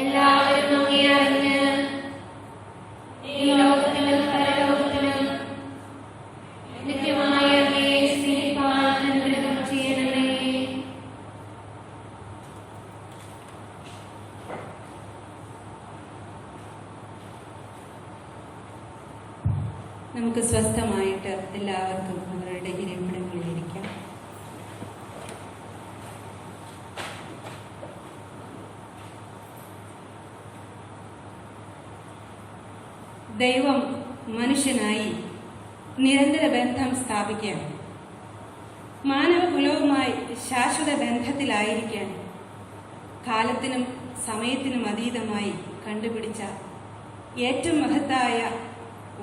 എല്ലാവരും അങ്ങേ അറിഞ്ഞ് ഈ ലോകത്തിലും പരലോകത്തിലും നിത്യമായി അങ്ങയെ സ്നേഹിപ്പാൻ അനുഗ്രഹം ചെയ്യണമേ. നമുക്ക് സ്വസ്ഥമായിട്ട് എല്ലാവർക്കും അവരുടെ ഇരിപ്പിടങ്ങളിലിരിക്കാം. ദൈവം മനുഷ്യനായി നിരന്തര ബന്ധം സ്ഥാപിക്കാൻ, മാനവകുലവുമായി ശാശ്വത ബന്ധത്തിലായിരിക്കാൻ കാലത്തിനും സമയത്തിനും അതീതമായി കണ്ടുപിടിച്ച ഏറ്റവും മഹത്തായ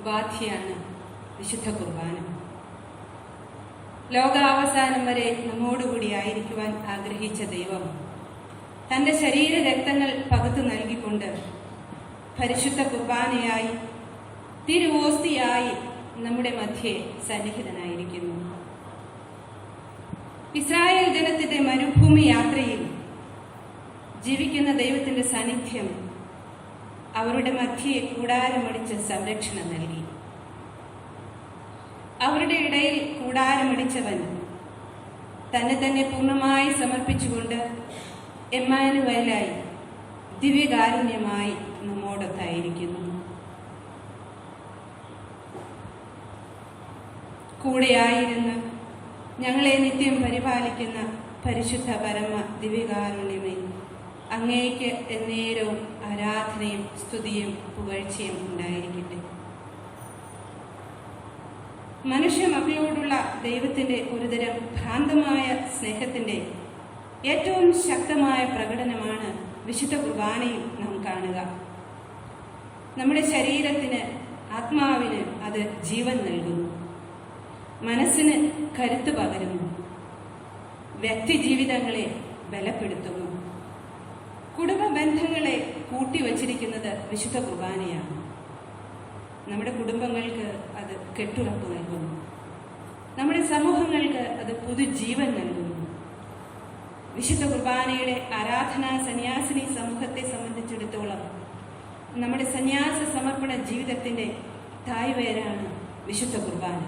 ഉപാധിയാണ് വിശുദ്ധ കുർബാന. ലോകാവസാനം വരെ നമ്മോടുകൂടി ആയിരിക്കുവാൻ ആഗ്രഹിച്ച ദൈവം തന്റെ ശരീര രക്തങ്ങൾ പകുത്തു നൽകിക്കൊണ്ട് പരിശുദ്ധ കുർബാനയായി, തിരുവോസ്തിയായി നമ്മുടെ മധ്യേ സന്നിഹിതനായിരിക്കുന്നു. ഇസ്രായേൽ ജനത്തിന്റെ മരുഭൂമി യാത്രയിൽ ജീവിക്കുന്ന ദൈവത്തിന്റെ സാന്നിധ്യം അവരുടെ മധ്യയെ കൂടാരമടിച്ച് സംരക്ഷണം നൽകി. അവരുടെ ഇടയിൽ കൂടാരമടിച്ചവൻ തന്നെ തന്നെ പൂർണ്ണമായി സമർപ്പിച്ചുകൊണ്ട് എമ്മാനുവേലായി ദിവ്യകാരുണ്യമായി നമ്മോടൊത്തായിരിക്കുന്നു. കൂടെയായിരുന്ന് ഞങ്ങളെ നിത്യം പരിപാലിക്കുന്ന പരിശുദ്ധ പരമ ദിവ്യകാരുണ്യമേ, അങ്ങേക്ക് എന്നേരവും ആരാധനയും സ്തുതിയും പുകഴ്ചയും ഉണ്ടായിരിക്കട്ടെ. മനുഷ്യ മക്കളോടുള്ള ദൈവത്തിന്റെ ഒരുതരം ഭ്രാന്തമായ സ്നേഹത്തിന്റെ ഏറ്റവും ശക്തമായ പ്രകടനമാണ് വിശുദ്ധ കുർബാനയിൽ നാം കാണുക. നമ്മുടെ ശരീരത്തിന്, ആത്മാവിന് അത് ജീവൻ നൽകുന്നു, മനസ്സിന് കരുത്ത് പകരുന്നു, വ്യക്തി ജീവിതങ്ങളെ ബലപ്പെടുത്തുന്നു, കുടുംബ ബന്ധങ്ങളെ കൂട്ടിവച്ചിരിക്കുന്നത് വിശുദ്ധ കുർബാനയാണ്. നമ്മുടെ കുടുംബങ്ങൾക്ക് അത് കെട്ടുറപ്പ് നൽകുന്നു, നമ്മുടെ സമൂഹങ്ങൾക്ക് അത് പുതുജീവൻ നൽകുന്നു. വിശുദ്ധ കുർബാനയുടെ ആരാധനാ സന്യാസിനി സമൂഹത്തെ സംബന്ധിച്ചിടത്തോളം നമ്മുടെ സന്യാസ സമർപ്പണ ജീവിതത്തിന്റെ തായ്വേരാണ് വിശുദ്ധ കുർബാന.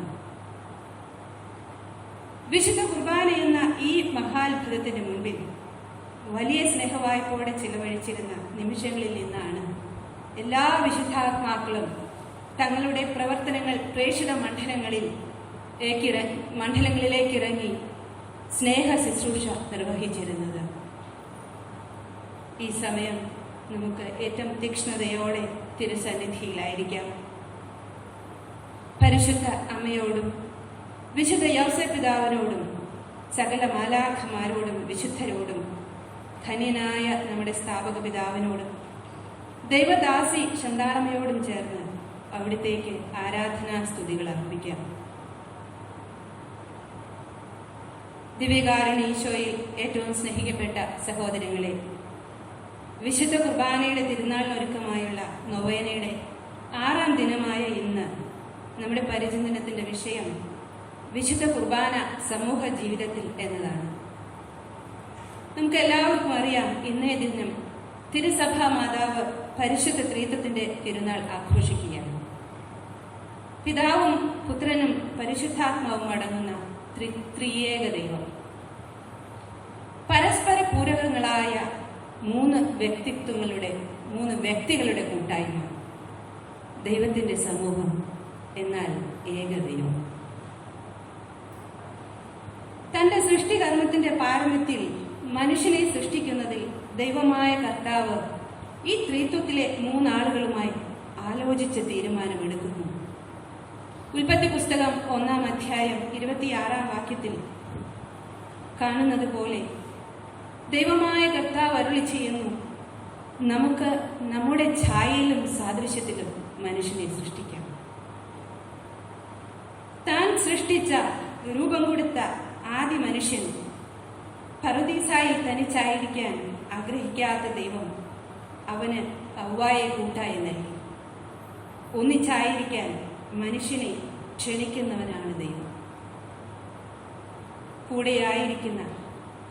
വിശുദ്ധ കുർബാന എന്ന ഈ മഹാത്ഭുതത്തിന് മുൻപിൽ വലിയ സ്നേഹവായ്പോടെ ചിലവഴിച്ചിരുന്ന നിമിഷങ്ങളിൽ നിന്നാണ് എല്ലാ വിശുദ്ധാത്മാക്കളും തങ്ങളുടെ പ്രവർത്തനങ്ങൾ പ്രേക്ഷിത മണ്ഡലങ്ങളിലേക്ക് ഇറങ്ങി സ്നേഹ ശുശ്രൂഷ നിർവഹിച്ചിരുന്നത്. ഈ സമയം നമുക്ക് ഏറ്റവും തീക്ഷ്ണതയോടെ തിരുസന്നിധിയിലായിരിക്കാം. പരിശുദ്ധ അമ്മയോടും വിശുദ്ധ യൗസേപ്പ് പിതാവിനോടും സകല മാലാഖമാരോടും വിശുദ്ധരോടും ധന്യനായ നമ്മുടെ സ്ഥാപക പിതാവിനോടും ദൈവദാസി ശന്താളമ്മയോടും ചേർന്ന് അവിടത്തേക്ക് ആരാധനാ സ്തുതികൾ അർപ്പിക്കാം. ദിവ്യകാരുണ്യ ഈശോയിൽ ഏറ്റവും സ്നേഹിക്കപ്പെട്ട സഹോദരങ്ങളെ, വിശുദ്ധ കുർബാനയുടെ തിരുനാളിനൊരുക്കമായുള്ള നൊവേനയുടെ 6ാം ദിനമായ ഇന്ന് നമ്മുടെ പരിചിന്തനത്തിന്റെ വിഷയം വിശുദ്ധ കുർബാന സമൂഹ ജീവിതത്തിൽ എന്നതാണ്. നമുക്ക് എല്ലാവർക്കും അറിയാം, ഇന്നേ ദിനം തിരുസഭാ മാതാവ് പരിശുദ്ധ ത്രിത്വത്തിന്റെ തിരുനാൾ ആഘോഷിക്കുകയാണ്. പിതാവും പുത്രനും പരിശുദ്ധാത്മാവും അടങ്ങുന്ന ത്രിയേക ദൈവം, പരസ്പര പൂരകങ്ങളായ 3 വ്യക്തികളുടെ കൂട്ടായ്മ, ദൈവത്തിന്റെ സമൂഹം, എന്നാൽ ഏകദൈവം. തന്റെ സൃഷ്ടികർമ്മത്തിന്റെ പാരമ്യത്തിൽ മനുഷ്യനെ സൃഷ്ടിക്കുന്നതിൽ ദൈവമായ കർത്താവ് ഈ ത്രിത്വത്തിലെ 3 ആളുകളുമായി ആലോചിച്ച് തീരുമാനമെടുക്കുന്നു. ഉൽപ്പത്തി പുസ്തകം 1-ാം അധ്യായം 26-ാം വാക്യത്തിൽ കാണുന്നത് പോലെ ദൈവമായ കർത്താവ് അരുളി ചെയ്യുന്നു, നമുക്ക് നമ്മുടെ ഛായയിലും സാദൃശ്യത്തിലും മനുഷ്യനെ സൃഷ്ടിക്കാം. താൻ സൃഷ്ടിച്ച, രൂപം കൊടുത്ത ആദ്യ മനുഷ്യൻ പറുദീസായിൽ തനിച്ചായിരിക്കാൻ ആഗ്രഹിക്കാത്ത ദൈവം അവന് ഹവ്വായെ കൂട്ടായി നൽകി. ഒന്നിച്ചായിരിക്കാൻ മനുഷ്യനെ ക്ഷണിക്കുന്നവനാണ് ദൈവം. കൂടെയായിരിക്കുന്ന,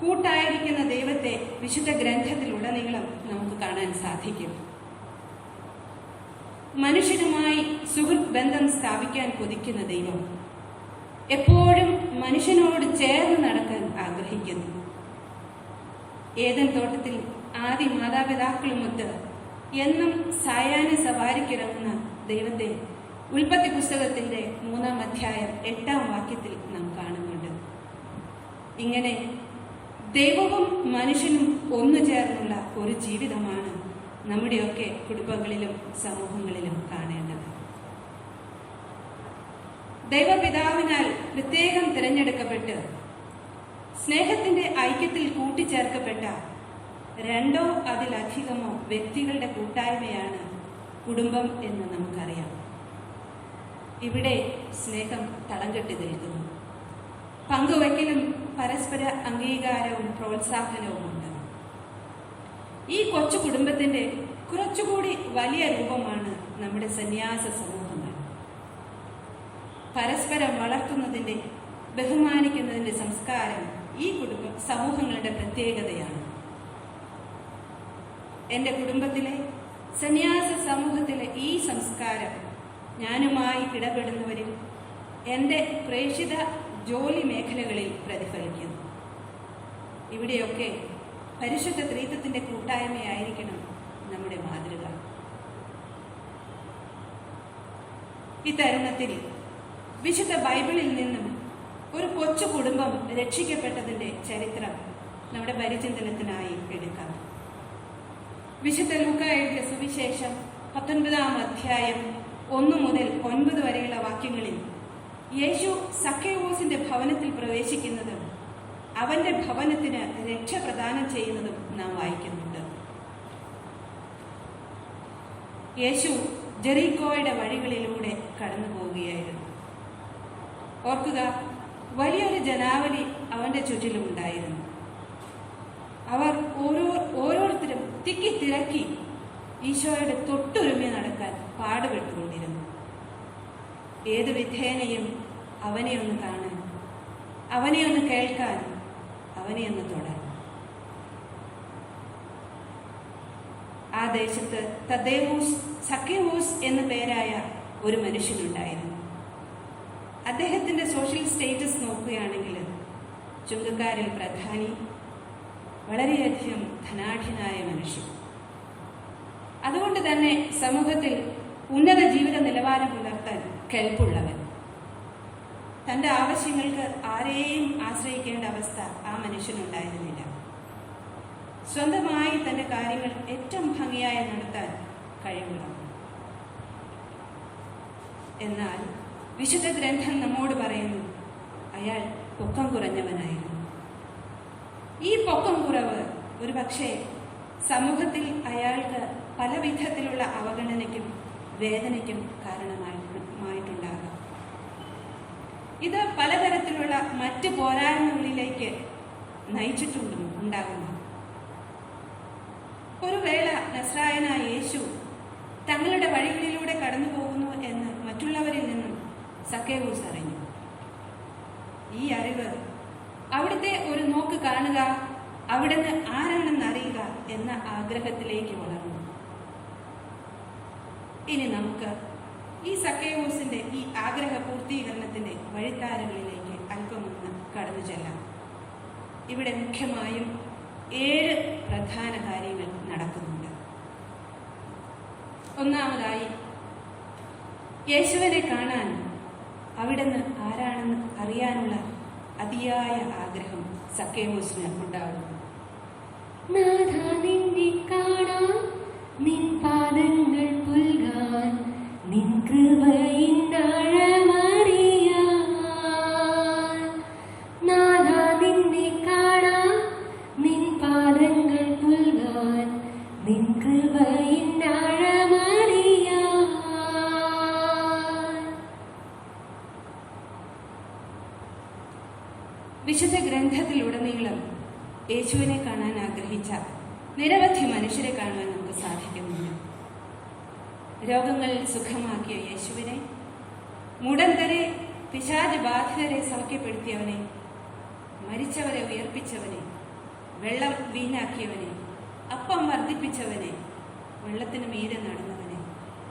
കൂട്ടായിരിക്കുന്ന ദൈവത്തെ വിശുദ്ധ ഗ്രന്ഥത്തിലുടനീളം നമുക്ക് കാണാൻ സാധിക്കും. മനുഷ്യനുമായി സുഹൃത്ത് ബന്ധം സ്ഥാപിക്കാൻ കൊതിക്കുന്ന ദൈവം എപ്പോഴും മനുഷ്യനോട് ചേർന്ന് നടക്കാൻ ആഗ്രഹിക്കുന്നു. ഏദൻ തോട്ടത്തിൽ ആദി മാതാപിതാക്കളുമൊത്ത് എന്നും സായാഹ്ന സവാരിക്കിറങ്ങുന്ന ദൈവത്തെ ഉൽപ്പത്തി പുസ്തകത്തിന്റെ 3-ാം അധ്യായം 8-ാം വാക്യത്തിൽ നാം കാണുന്നുണ്ട്. ഇങ്ങനെ ദൈവവും മനുഷ്യനും ഒന്നു ചേർന്നുള്ള ഒരു ജീവിതമാണ് നമ്മുടെയൊക്കെ കുടുംബങ്ങളിലും സമൂഹങ്ങളിലും കാണേണ്ടത്. ദൈവപിതാവിനാൽ പ്രത്യേകം തിരഞ്ഞെടുക്കപ്പെട്ട് സ്നേഹത്തിന്റെ ഐക്യത്തിൽ കൂട്ടിച്ചേർക്കപ്പെട്ട 2 അതിലധികമോ വ്യക്തികളുടെ കൂട്ടായ്മയാണ് കുടുംബം എന്ന് നമുക്കറിയാം. ഇവിടെ സ്നേഹം തളം കെട്ടി നിൽക്കുന്നു. പങ്കുവയ്ക്കലും പരസ്പര അംഗീകാരവും പ്രോത്സാഹനവുമുണ്ട്. ഈ കൊച്ചു കുടുംബത്തിന്റെ കുറച്ചുകൂടി വലിയ രൂപമാണ് നമ്മുടെ സന്യാസ സമൂഹങ്ങൾ. പരസ്പരം വളർത്തുന്നതിന്റെ, ബഹുമാനിക്കുന്നതിന്റെ സംസ്കാരം ഈ സമൂഹങ്ങളുടെ പ്രത്യേകതയാണ്. എൻ്റെ കുടുംബത്തിലെ സന്യാസ സമൂഹത്തിലെ ഈ സംസ്കാരം ഞാനുമായി ഇടപെടുന്നവരിൽ എൻ്റെ പ്രേക്ഷിത ജോലി മേഖലകളിൽ പ്രതിഫലിക്കുന്നു. ഇവിടെയൊക്കെ പരിശുദ്ധ ത്രിത്വത്തിന്റെ കൂട്ടായ്മയായിരിക്കണം നമ്മുടെ മാതൃക. ഈ തരുണത്തിൽ വിശുദ്ധ ബൈബിളിൽ നിന്നും ഒരു കൊച്ചു കുടുംബം രക്ഷിക്കപ്പെട്ടതിന്റെ ചരിത്രം നമ്മുടെ പരിചിന്തനത്തിനായി എടുക്കാം. വിശുദ്ധ ലൂക്ക എഴുതിയ സുവിശേഷം 19-ാം അധ്യായം 1 മുതൽ 9 വരെയുള്ള വാക്യങ്ങളിൽ യേശു സക്കേവൂസിന്റെ ഭവനത്തിൽ പ്രവേശിക്കുന്നതും അവന്റെ ഭവനത്തിന് രക്ഷ പ്രദാനം ചെയ്യുന്നതും നാം വായിക്കുന്നുണ്ട്. യേശു ജെറീക്കോയുടെ വഴികളിലൂടെ കടന്നു പോവുകയായിരുന്നു. ഓർക്കുക, വലിയൊരു ജനാവലി അവന്റെ ചുറ്റിലുമുണ്ടായിരുന്നു. അവർ ഓരോരുത്തരും തിക്കി തിരക്കി ഈശോയുടെ തൊട്ടുരുമി നടക്കാൻ പാടുപെട്ടുകൊണ്ടിരുന്നു. ഏതു വിധേനയും അവനെ ഒന്ന് കാണാൻ, അവനെ ഒന്ന് കേൾക്കാൻ, അവനെ ഒന്ന് തൊടാൻ. ആ ദേശത്ത് സക്കേവൂസ് എന്ന പേരായ ഒരു മനുഷ്യനുണ്ടായിരുന്നു. അദ്ദേഹത്തിന്റെ സോഷ്യൽ സ്റ്റേറ്റസ് നോക്കുകയാണെങ്കിൽ ചുങ്കക്കാരിൽ പ്രധാനി, വളരെയധികം ധനാഢ്യനായ മനുഷ്യൻ. അതുകൊണ്ട് തന്നെ സമൂഹത്തിൽ ഉന്നത ജീവിത നിലവാരം പുലർത്താൻ കെൽപ്പുള്ളവൻ. തന്റെ ആവശ്യങ്ങൾക്ക് ആരെയും ആശ്രയിക്കേണ്ട അവസ്ഥ ആ മനുഷ്യനുണ്ടായിരുന്നില്ല. സ്വന്തമായി തന്റെ കാര്യങ്ങൾ ഏറ്റവും ഭംഗിയായി നടത്താൻ കഴിവുള്ളവൻ. എന്നാൽ വിശുദ്ധ ഗ്രന്ഥം നമ്മോട് പറയുന്നു, അയാൾ പൊക്കം കുറഞ്ഞവനായിരുന്നു. ഈ പൊക്കം കുറവ് ഒരു പക്ഷേ സമൂഹത്തിൽ അയാൾക്ക് പല വിധത്തിലുള്ള അവഗണനയ്ക്കും വേദനയ്ക്കും കാരണമായിട്ടുണ്ടാകാം. ഇത് പലതരത്തിലുള്ള മറ്റ് പോരായ്മകളിലേക്ക് നയിച്ചിട്ടുണ്ടാകുന്നു. ഒരു വേള നസ്രായനായ യേശു തങ്ങളുടെ വഴികളിലൂടെ കടന്നു പോകുന്നു എന്ന് മറ്റുള്ളവരിൽ നിന്നും സക്കേവൂസ് അറിഞ്ഞു. ഈ അറിവ് അവിടുത്തെ ഒരു നോക്ക് കാണുക, അവിടുന്ന് ആരാണെന്ന് അറിയുക എന്ന ആഗ്രഹത്തിലേക്ക് വളർന്നു. ഇനി നമുക്ക് ഈ സക്കേവൂസിന്റെ ഈ ആഗ്രഹ പൂർത്തീകരണത്തിന്റെ വഴിത്താരകളിലേക്ക് അല്പമൊന്ന് കടന്നു ചെല്ലാം. ഇവിടെ മുഖ്യമായും 7 പ്രധാന കാര്യങ്ങൾ നടക്കുന്നുണ്ട്. ഒന്നാമതായി, യേശുവിനെ കാണാൻ, അവിടുന്ന് ആരാണെന്ന് അറിയാനുള്ള അതിയായ ആഗ്രഹം സക്കേവൂസിന് ഉണ്ടാകുന്നു. നാഥാ, നിന്നെ കാണാൻ, നിൻ പാദങ്ങൾ പുൽകാൻ, നിൻ കൃപയിൻ ആഴമറിയാൻ. നാഥാ, നിന്നെ കാണാൻ, നിൻ പാദങ്ങൾ പുൽകാൻ, നിൻ കൃപയിൻ ആഴമറിയാൻ. വിശുദ്ധ ഗ്രന്ഥത്തിലുടനീളം യേശുവിനെ കാണാൻ ആഗ്രഹിച്ച നിരവധി മനുഷ്യരെ കാണുവാൻ നമുക്ക് സാധിക്കുന്നുണ്ട്. രോഗങ്ങൾ സുഖമാക്കിയ യേശുവിനെ, മുടന്തരെ, പിശാച് ബാധിതരെ സൗഖ്യപ്പെടുത്തിയവനെ, മരിച്ചവരെ ഉയർപ്പിച്ചവനെ, വെള്ളം വീഞ്ഞാക്കിയവനെ, അപ്പം വർദ്ധിപ്പിച്ചവനെ, വെള്ളത്തിന് മീതെ നടന്നവനെ,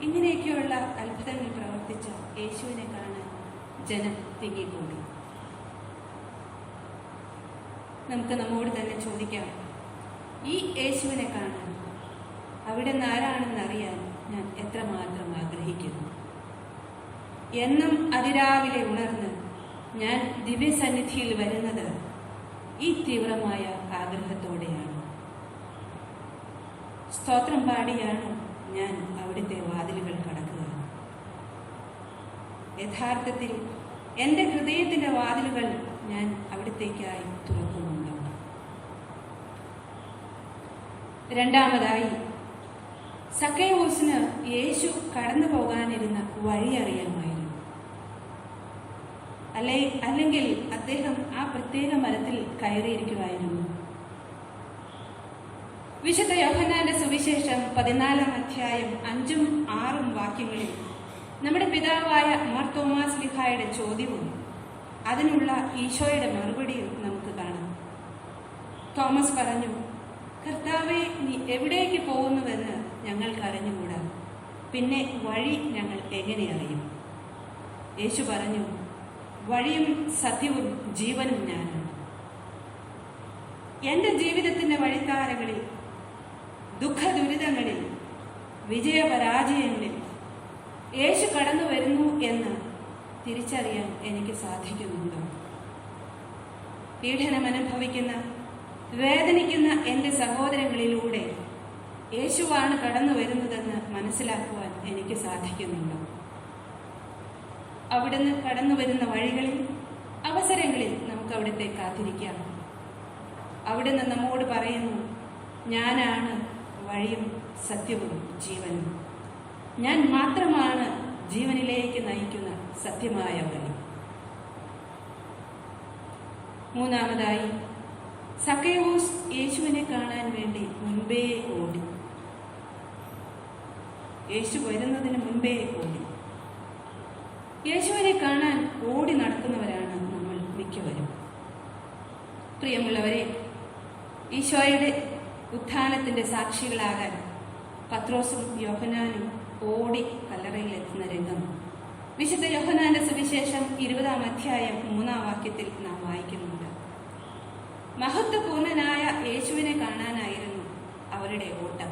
ഇങ്ങനെയൊക്കെയുള്ള അത്ഭുതങ്ങൾ പ്രവർത്തിച്ച യേശുവിനെ കാണാൻ ജനം തിങ്ങിക്കൂടി. നമുക്ക് നമ്മോട് തന്നെ ചോദിക്കാം, ഈ യേശുവിനെ കാണാൻ, അവിടെ നിന്ന് ആരാണെന്ന് അറിയാൻ ഞാൻ എത്രമാത്രം ആഗ്രഹിക്കുന്നു. എന്നും അതിരാവിലെ ഉണർന്ന് ഞാൻ ദിവ്യസന്നിധിയിൽ വരുന്നത് ഈ തീവ്രമായ ആഗ്രഹത്തോടെയാണ്. സ്തോത്രം പാടിയാണ് ഞാൻ അവിടുത്തെ വാതിലുകൾ കടക്കുക. യഥാർത്ഥത്തിൽ എൻ്റെ ഹൃദയത്തിൻ്റെ വാതിലുകൾ ഞാൻ അവിടത്തേക്കായി തുറക്കുന്നുണ്ട്. രണ്ടാമതായി, സക്കേവൂസിന് യേശു കടന്നു പോകാനിരുന്ന വഴി അറിയാമായിരുന്നു. അല്ലെങ്കിൽ അദ്ദേഹം ആ പ്രത്യേക മരത്തിൽ കയറിയിരിക്കുമായിരുന്നു. വിശുദ്ധ യോഹന്നാന്റെ സുവിശേഷം 14-ാം അധ്യായം 5-6 വാക്യങ്ങളിൽ നമ്മുടെ പിതാവായ മാർ തോമാസ് ലീഹായുടെ ചോദ്യവും അതിനുള്ള ഈശോയുടെ മറുപടിയും നമുക്ക് കാണാം. തോമസ് പറഞ്ഞു, കർത്താവേ, നീ എവിടേക്ക് പോകുന്നുവെന്ന് ഞങ്ങൾക്ക് അറിഞ്ഞുകൂടാ, പിന്നെ വഴി ഞങ്ങൾ എങ്ങനെ അറിയും? യേശു പറഞ്ഞു, വഴിയും സത്യവും ജീവനും ഞാനാണ്. എൻ്റെ ജീവിതത്തിൻ്റെ വഴിത്താരകളിൽ, ദുഃഖദുരിതങ്ങളിൽ, വിജയപരാജയങ്ങളിൽ യേശു കടന്നു വരുന്നു എന്ന് തിരിച്ചറിയാൻ എനിക്ക് സാധിക്കുന്നുണ്ടോ? പീഡനം അനുഭവിക്കുന്ന, വേദനിക്കുന്ന എൻ്റെ സഹോദരങ്ങളിലൂടെ യേശുവാണ് കടന്നു വരുന്നതെന്ന് മനസ്സിലാക്കുവാൻ എനിക്ക് സാധിക്കുന്നുണ്ടോ? അവിടുന്ന് കടന്നു വരുന്ന വഴികളിൽ, അവസരങ്ങളിൽ നമുക്ക് അവിടുത്തെ കാത്തിരിക്കാം. അവിടുന്ന് നമ്മോട് പറയുന്നു, ഞാനാണ് വഴിയും സത്യവും ജീവനും. ഞാൻ മാത്രമാണ് ജീവനിലേക്ക് നയിക്കുന്ന സത്യമായ വഴി. മൂന്നാമതായി, സക്കേവൂസ് യേശുവിനെ കാണാൻ വേണ്ടി മുൻപേ ഓടി. യേശു വരുന്നതിന് മുൻപേ ഓടി. യേശുവിനെ കാണാൻ ഓടി നടക്കുന്നവരാണ് നമ്മൾ മിക്കവരും. പ്രിയമുള്ളവരെ, ഈശോയുടെ ഉത്ഥാനത്തിന്റെ സാക്ഷികളാകാൻ പത്രോസും യോഹന്നാനും ഓടി കല്ലറയിലെത്തുന്ന രംഗം വിശുദ്ധ യോഹന്നാന്റെ സുവിശേഷം 20-ാം അധ്യായം 3-ാം വാക്യത്തിൽ നാം വായിക്കുന്നുണ്ട്. മഹത്വപൂർണനായ യേശുവിനെ കാണാനായിരുന്നു അവരുടെ ഓട്ടം.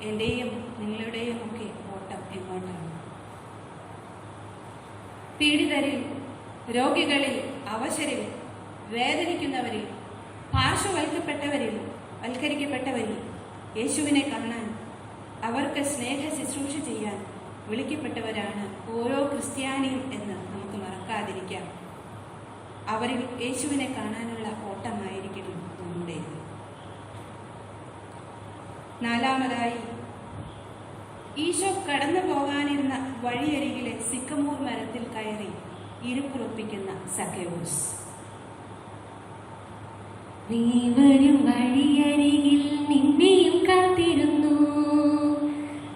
എന്റെയും നിങ്ങളുടെയും ഒക്കെ ഓട്ടം എങ്ങോട്ടാണ്? പീഡിതരിൽ, രോഗികളിൽ, അവശരിൽ, വേദനിക്കുന്നവരിൽ, പാർശ്വവൽക്കരിക്കപ്പെട്ടവരിൽ യേശുവിനെ കാണാൻ, അവർക്ക് സ്നേഹ ശുശ്രൂഷ ചെയ്യാൻ വിളിക്കപ്പെട്ടവരാണ് ഓരോ ക്രിസ്ത്യാനിയും എന്ന് നമുക്ക് മറക്കാതിരിക്കാം. അവരിൽ യേശുവിനെ കാണാനുള്ള ഓട്ടമായിരിക്കണം നമ്മുടേത്. നാലാമതായി, ഈശോ കടന്നു പോകാനിരുന്ന വഴിയരികിലെ സിക്കമൂർ മരത്തിൽ കയറി ഇരുപ്പുറപ്പിക്കുന്ന സക്കേവൂസ്. നീ വരും വഴിയരികിൽ നിന്നെയും കാത്തിരുന്നു,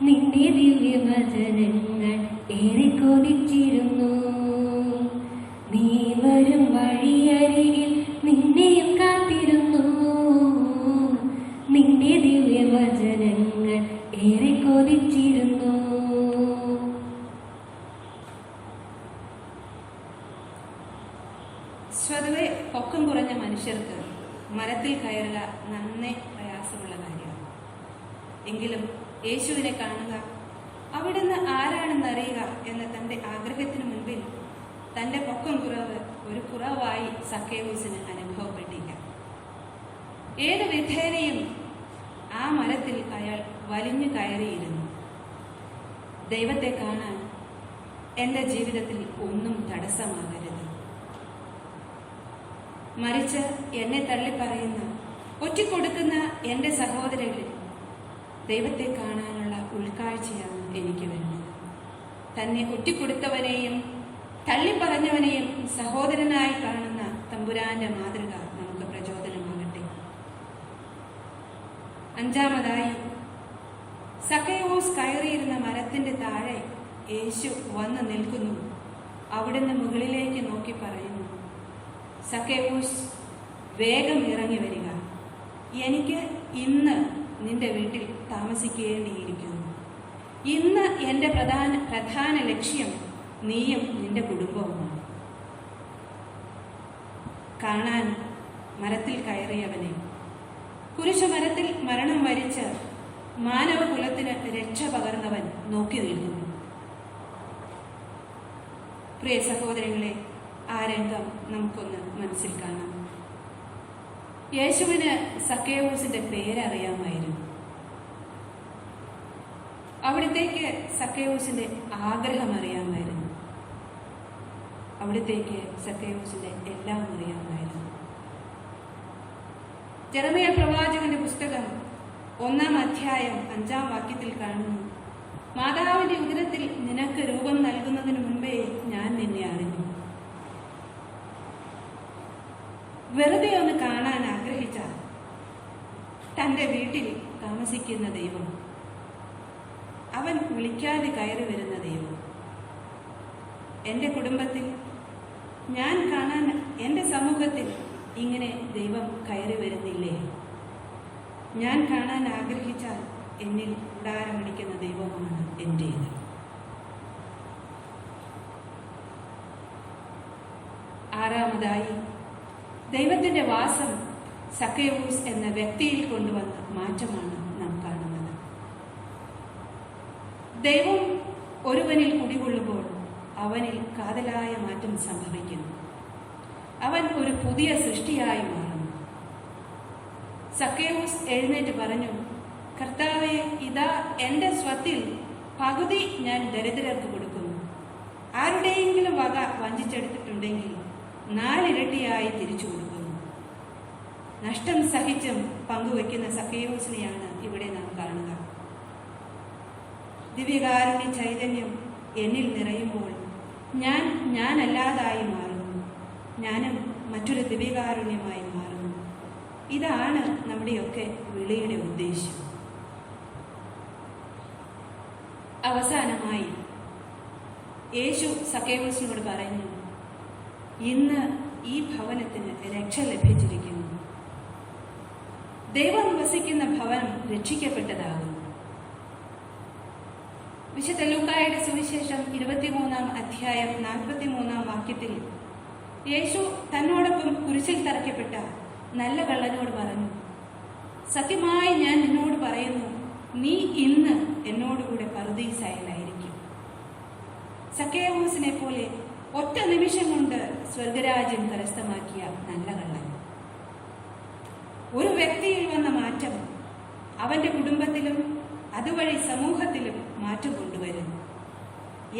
നിന്റെ ദിവ്യവചനങ്ങൾ ഏറെ കൊതിച്ചിരുന്നു. നീ വരും വഴിയരികിൽ നിന്നെയും കാത്തിരുന്നു, നിന്റെ ദിവ്യവചനങ്ങൾ ഏറെ കൊതിച്ചിരുന്നു. സ്വതവേ പൊക്കം കുറഞ്ഞ മനുഷ്യർക്ക് മരത്തിൽ കയറുക നന്നേ പ്രയാസമുള്ള കാര്യമാണ്. എങ്കിലും യേശുവിനെ കാണുക, അവിടുന്ന് ആരാണെന്ന് അറിയുക എന്ന തൻ്റെ ആഗ്രഹത്തിന് മുൻപിൽ തൻ്റെ പൊക്കം കുറവ് ഒരു കുറവായി സക്കേവൂസിന് അനുഭവപ്പെട്ടില്ല. ഏത് വിധേനയും ആ മരത്തിൽ അയാൾ വലിഞ്ഞു കയറിയിരുന്നു. ദൈവത്തെ കാണാൻ എൻ്റെ ജീവിതത്തിൽ ഒന്നും തടസ്സമാകരുത്. മരിച്ച് എന്നെ തള്ളിപ്പറയുന്ന, ഒറ്റിക്കൊടുക്കുന്ന എൻ്റെ സഹോദരങ്ങളിൽ ദൈവത്തെ കാണാനുള്ള ഉൾക്കാഴ്ചയാണ് എനിക്ക് വരുന്നത്. തന്നെ ഒറ്റിക്കൊടുത്തവനെയും തള്ളിപ്പറഞ്ഞവനെയും സഹോദരനായി കാണുന്ന തമ്പുരാന്റെ മാതൃക നമുക്ക് പ്രചോദനമാകട്ടെ. അഞ്ചാമതായി, സക്കേവൂസ് കയറിയിരുന്ന മരത്തിന്റെ താഴെ യേശു വന്ന് നിൽക്കുന്നു. അവിടുന്ന് മുകളിലേക്ക് നോക്കി പറയുന്നു, സക്കേവൂസ്, വേഗം ഇറങ്ങി വരിക. എനിക്ക് ഇന്ന് നിന്റെ വീട്ടിൽ താമസിക്കേണ്ടിയിരിക്കുന്നു. ഇന്ന് എൻ്റെ പ്രധാന ലക്ഷ്യം നീയും നിന്റെ കുടുംബവുമാണ്. കാണാൻ മരത്തിൽ കയറിയവനെ, കുരിശുമരത്തിൽ മരണം വരിച്ച് മാനവകുലത്തിന് രക്ഷ പകർന്നവൻ നോക്കി നിൽക്കുന്നു. പ്രിയ സഹോദരങ്ങളെ, ആ രംഗം നമുക്കൊന്ന് മനസ്സിൽ കാണാം. യേശുവിന് സക്കേവൂസിന്റെ പേരറിയാമായിരുന്നു. അവിടത്തേക്ക് സക്കേവൂസിന്റെ ആഗ്രഹം അറിയാമായിരുന്നു. അവിടത്തേക്ക് സക്കേവൂസിന്റെ എല്ലാം അറിയാമായിരുന്നു. ജെറമിയ പ്രവാചകന്റെ പുസ്തകം 1-ാം അധ്യായം 5-ാം വാക്യത്തിൽ കാണുന്നു, മാതാവിന്റെ ഉദരത്തിൽ നിനക്ക് രൂപം നൽകുന്നതിന് മുമ്പേ ഞാൻ നിന്നെ അറിഞ്ഞു. വെറുതെ ഒന്ന് കാണാൻ ആഗ്രഹിച്ച തന്റെ വീട്ടിൽ താമസിക്കുന്ന ദൈവം, അവൻ വിളിക്കാതെ കയറി വരുന്ന ദൈവം, എൻ്റെ കുടുംബത്തിൽ ഞാൻ കാണാൻ, എൻ്റെ സമൂഹത്തിൽ ഇങ്ങനെ ദൈവം കയറി വരുന്നില്ലേ? ഞാൻ കാണാൻ ആഗ്രഹിച്ചാൽ എന്നിൽ കൂടാരമടിക്കുന്ന ദൈവമാണ് എൻ്റേത്. ആറാമതായി, ദൈവത്തിൻ്റെ വാസം സക്കേവൂസ് എന്ന വ്യക്തിയിൽ കൊണ്ടുവന്ന മാറ്റമാണ് നാം കാണുന്നത്. ദൈവം ഒരുവനിൽ കുടികൊള്ളുമ്പോൾ അവനിൽ കാതലായ മാറ്റം സംഭവിക്കുന്നു. അവൻ ഒരു പുതിയ സൃഷ്ടിയായി മാറുന്നു. സക്കേവൂസ് എഴുന്നേറ്റ് പറഞ്ഞു, കർത്താവേ, ഇതാ എൻ്റെ സ്വത്തിൽ പകുതി ഞാൻ ദരിദ്രർക്ക് കൊടുക്കുന്നു. ആരുടെയെങ്കിലും വക വഞ്ചിച്ചെടുത്തിട്ടുണ്ടെങ്കിൽ 4 ഇരട്ടിയായി തിരിച്ചു കൊടുക്കുന്നു. നഷ്ടം സഹിച്ചും പങ്കുവയ്ക്കുന്ന സക്കേവൂസിനെയാണ് ഇവിടെ നാം കാണുക. ദിവ്യകാരുണ്യ ചൈതന്യം എന്നിൽ നിറയുമ്പോൾ ഞാനല്ലാതായി മാറുന്നു. ഞാനും മറ്റൊരു ദിവ്യകാരുണ്യമായി മാറുന്നു. ഇതാണ് നമ്മുടെയൊക്കെ വിളിയുടെ ഉദ്ദേശ്യം. അവസാനമായി യേശു സക്കേവൂസിനോട് പറഞ്ഞു, ഇന്ന് ഈ ഭവനത്തിന് രക്ഷ ലഭിച്ചിരിക്കുന്നു. ദൈവം വസിക്കുന്ന ഭവനം രക്ഷിക്കപ്പെട്ടതാകുന്നു. വിശുദ്ധ ലൂക്കായുടെ സുവിശേഷം 23-ാം അധ്യായം 43-ാം വാക്യത്തിൽ യേശു തന്നോടൊപ്പം കുരിശിൽ തറയ്ക്കപ്പെട്ട നല്ല കള്ളനോട് പറഞ്ഞു, സത്യമായി ഞാൻ നിന്നോട് പറയുന്നു, നീ ഇന്ന് എന്നോടുകൂടെ പറുദീസായിലായിരിക്കും. സക്കേവൂസിനെ പോലെ ഒറ്റ നിമിഷം കൊണ്ട് സ്വർഗരാജ്യം കരസ്ഥമാക്കിയ നല്ല കള്ളൻ. ഒരു വ്യക്തിയിൽ വന്ന മാറ്റം അവന്റെ കുടുംബത്തിലും അതുവഴി സമൂഹത്തിലും മാറ്റം കൊണ്ടുവരുന്നു.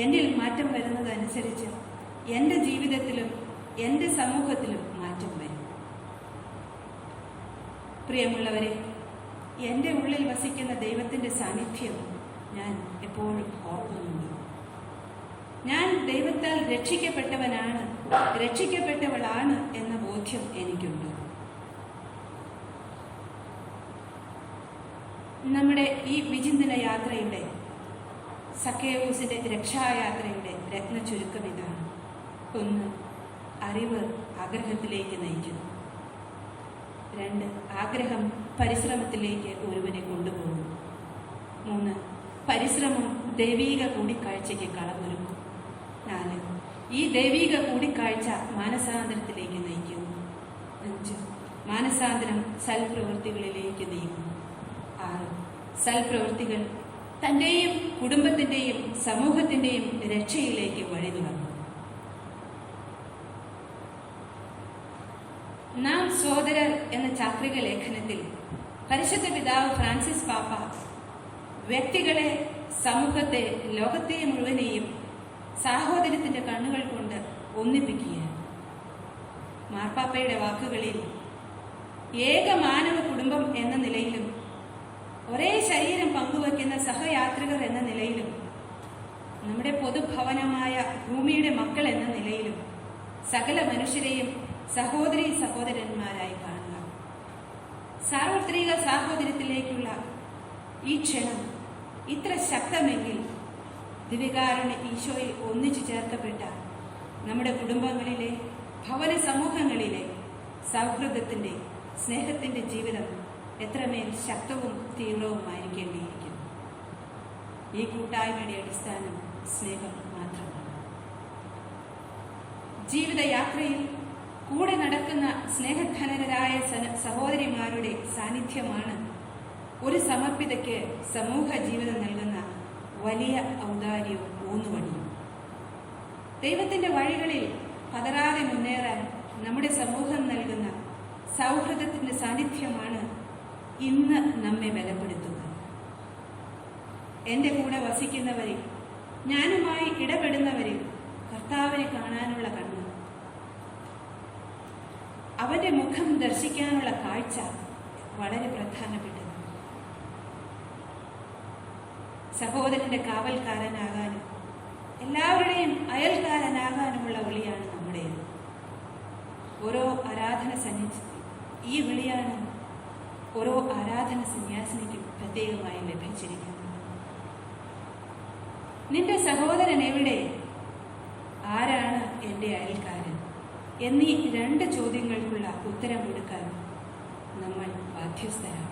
എന്നിൽ മാറ്റം വരുന്നതനുസരിച്ച് എൻ്റെ ജീവിതത്തിലും എൻ്റെ സമൂഹത്തിലും മാറ്റം വരും. പ്രിയമുള്ളവരെ, എൻ്റെ ഉള്ളിൽ വസിക്കുന്ന ദൈവത്തിൻ്റെ സാന്നിധ്യം ഞാൻ എപ്പോഴും ഓർക്കുന്നുണ്ട്. ഞാൻ ദൈവത്താൽ രക്ഷിക്കപ്പെട്ടവനാണ്, രക്ഷിക്കപ്പെട്ടവളാണ് എന്ന ബോധ്യം എനിക്കുണ്ട്. നമ്മുടെ ഈ വിചിന്തന യാത്രയുടെ, സക്കേവൂസിന്റെ രക്ഷായാത്രയുടെ രത്ന ചുരുക്കം ഇതാണ്. 1, അറിവ് ആഗ്രഹത്തിലേക്ക് നയിക്കുന്നു. 2, ആഗ്രഹം പരിശ്രമത്തിലേക്ക് ഒരുവനെ കൊണ്ടുപോകുന്നു. 3, പരിശ്രമം ദൈവീക കൂടിക്കാഴ്ചയ്ക്ക് കളമൊരുക്കും. 4, ഈ ദൈവീക കൂടിക്കാഴ്ച മാനസാന്തരത്തിലേക്ക് നയിക്കുന്നു. 5, മാനസാന്തരം സൽപ്രവൃത്തികളിലേക്ക് നീങ്ങുന്നു. 6, സൽപ്രവൃത്തികൾ തൻ്റെയും കുടുംബത്തിൻ്റെയും സമൂഹത്തിൻ്റെയും രക്ഷയിലേക്ക് വഴി തുറന്നു. നാം സോദരർ എന്ന ചാക്രിക ലേഖനത്തിൽ പരിശുദ്ധ പിതാവ് ഫ്രാൻസിസ് പാപ്പ വ്യക്തികളെ, സമൂഹത്തെ, ലോകത്തെ മുഴുവനെയും സാഹോദര്യത്തിൻ്റെ കണ്ണുകൾ കൊണ്ട് ഒന്നിപ്പിക്കുകയാണ്. മാർപ്പാപ്പയുടെ വാക്കുകളിൽ ഏക മാനവ കുടുംബം എന്ന നിലയിലും ഒരേ ശരീരം പങ്കുവയ്ക്കുന്ന സഹയാത്രികർ എന്ന നിലയിലും നമ്മുടെ പൊതുഭവനമായ ഭൂമിയുടെ മക്കൾ എന്ന നിലയിലും സകല മനുഷ്യരെയും സഹോദരീ സഹോദരന്മാരായി കാണുക. സാർവത്രിക സാഹോദര്യത്തിലേക്കുള്ള ഈ ക്ഷണം ഇത്ര ശക്തമെങ്കിൽ ദിവ്യകാരുണ്യ ഈശോയിൽ ഒന്നിച്ചു ചേർക്കപ്പെട്ട നമ്മുടെ കുടുംബങ്ങളിലെ, ഭവന സമൂഹങ്ങളിലെ സൗഹൃദത്തിൻ്റെ, സ്നേഹത്തിൻ്റെ ജീവിതം എത്രമേൽ ശക്തവും തീവ്രവുമായിരിക്കേണ്ടിയിരിക്കുന്നു. ഈ കൂട്ടായ്മയുടെ അടിസ്ഥാനം സ്നേഹം മാത്രമാണ്. ജീവിതയാത്രയിൽ കൂടെ നടക്കുന്ന സ്നേഹധനരായ സഹോദരിമാരുടെ സാന്നിധ്യമാണ് ഒരു സമർപ്പിതയ്ക്ക് സമൂഹ ജീവിതം നൽകുന്ന വലിയ ഔദാര്യവും ഊന്നുവടിയും. ദൈവത്തിൻ്റെ വഴികളിൽ പതറാതെ മുന്നേറാൻ നമ്മുടെ സമൂഹം നൽകുന്ന സൗഹൃദത്തിൻ്റെ സാന്നിധ്യമാണ് ഇന്ന് നമ്മെ ബലപ്പെടുത്തുന്നത്. എൻ്റെ കൂടെ വസിക്കുന്നവരിൽ, ഞാനുമായി ഇടപെടുന്നവരിൽ കർത്താവിനെ കാണാനുള്ള കണ്ണ്, അവന്റെ മുഖം ദർശിക്കാനുള്ള കാഴ്ച വളരെ പ്രധാനപ്പെട്ടതാണ്. സഹോദരന്റെ കാവൽക്കാരനാകാനും എല്ലാവരുടെയും അയൽക്കാരനാകാനുമുള്ള വിളിയാണ് നമ്മുടേത്. ഓരോ ആരാധന ഈ വിളിയാണ് ഓരോ ആരാധന സന്യാസിനിക്കും പ്രത്യേകമായി ലഭിച്ചിരിക്കുന്നത്. നിന്റെ സഹോദരൻ എവിടെ? ആരാണ് എൻ്റെ അയൽക്കാരൻ? എന്നീ 2 ചോദ്യങ്ങൾക്കുള്ള ഉത്തരം കൊടുക്കാൻ നമ്മൾ ബാധ്യസ്ഥരാണ്.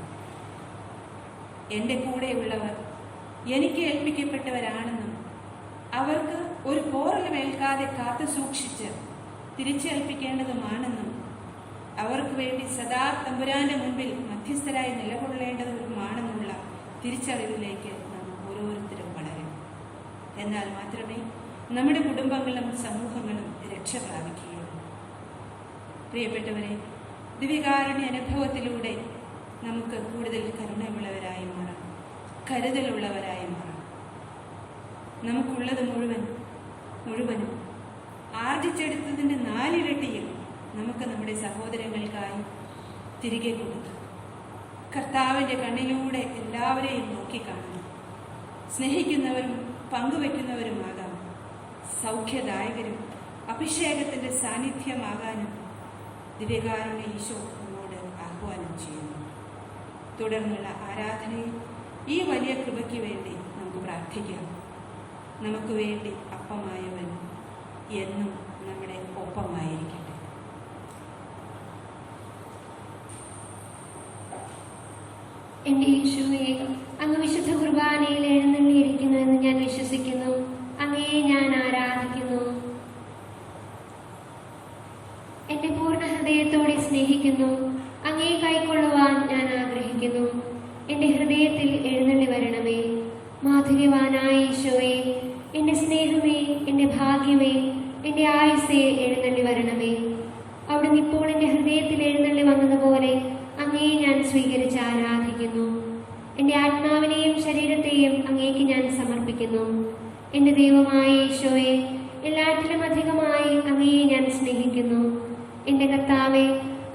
എൻ്റെ കൂടെയുള്ളവർ എനിക്ക് ഏൽപ്പിക്കപ്പെട്ടവരാണെന്നും അവർക്ക് ഒരു പോറലുമേൽക്കാതെ കാത്തു സൂക്ഷിച്ച് തിരിച്ചേൽപ്പിക്കേണ്ടതുമാണെന്നും അവർക്ക് വേണ്ടി സദാ തമ്പുരാന്റെ മുൻപിൽ മധ്യസ്ഥരായി നിലകൊള്ളേണ്ടതുമാണെന്നുള്ള തിരിച്ചറിവിലേക്ക് നാം ഓരോരുത്തരും വളരും. എന്നാൽ മാത്രമേ നമ്മുടെ കുടുംബങ്ങളും സമൂഹങ്ങളും രക്ഷ പ്രാപിക്കുകയുള്ളൂ. പ്രിയപ്പെട്ടവരെ, ദിവ്യകാരുണ്യ അനുഭവത്തിലൂടെ നമുക്ക് കൂടുതൽ കരുണയുള്ളവരായി മാറാം, കരുതലുള്ളവരായി മാറാം. നമുക്കുള്ളത് മുഴുവനും ആർജിച്ചെടുത്തതിൻ്റെ 4 ഇരട്ടിയിൽ നമുക്ക് നമ്മുടെ സഹോദരങ്ങൾക്കായി തിരികെ കൊടുക്കാം. കർത്താവിൻ്റെ കണ്ണിലൂടെ എല്ലാവരെയും നോക്കിക്കാണണം. സ്നേഹിക്കുന്നവരും പങ്കുവയ്ക്കുന്നവരുമാകാം. സൗഖ്യദായകരും അഭിഷേകത്തിൻ്റെ സാന്നിധ്യമാകാനും ദിവ്യകാരുണ്യ ഈശോ നമ്മോട് ആഹ്വാനം ചെയ്യുന്നു. തുടർന്നുള്ള ആരാധനയിൽ ഈ വലിയ കൃപയ്ക്ക് വേണ്ടി നമുക്ക് പ്രാർത്ഥിക്കാം. നമുക്ക് വേണ്ടി അപ്പമായവൻ എന്നും നമ്മുടെ ഒപ്പമായിരിക്കട്ടെ. എന്റെ യേശുവേ, അങ്ങ് വിശുദ്ധ കുർബാനയിൽ എഴുന്നള്ളിയിരിക്കുന്നുവെന്ന് ഞാൻ വിശ്വസിക്കുന്നു. അങ്ങയെ ഞാൻ ആരാധിക്കുന്നു. എന്റെ പൂർണ്ണ ഹൃദയത്തോടെ സ്നേഹിക്കുന്നു. അങ്ങയെ കൈക്കൊള്ളുവാൻ ഞാൻ ആഗ്രഹിക്കുന്നു. എന്റെ ഹൃദയത്തിൽ എഴുന്നള്ളി വരണമേ. മാധുര്യവാനായ ഈശോയെ, എന്റെ സ്നേഹമേ, എന്റെ ഭാഗ്യമേ, എന്റെ ആയുസ്സേ, എഴുന്നള്ളി വരണമേ. അവിടുന്ന് ഇപ്പോൾ എന്റെ ഹൃദയത്തിൽ എഴുന്നള്ളി വന്നതുപോലെ അങ്ങയെ ഞാൻ സ്വീകരിച്ച് ആരാധിക്കുന്നു. എന്റെ ആത്മാവിനെയും ശരീരത്തെയും അങ്ങേക്ക് ഞാൻ സമർപ്പിക്കുന്നു. എന്റെ ദൈവമായ ഈശോയെ, എല്ലാറ്റിലും അധികമായി അങ്ങയെ ഞാൻ സ്നേഹിക്കുന്നു. എന്റെ കർത്താവെ,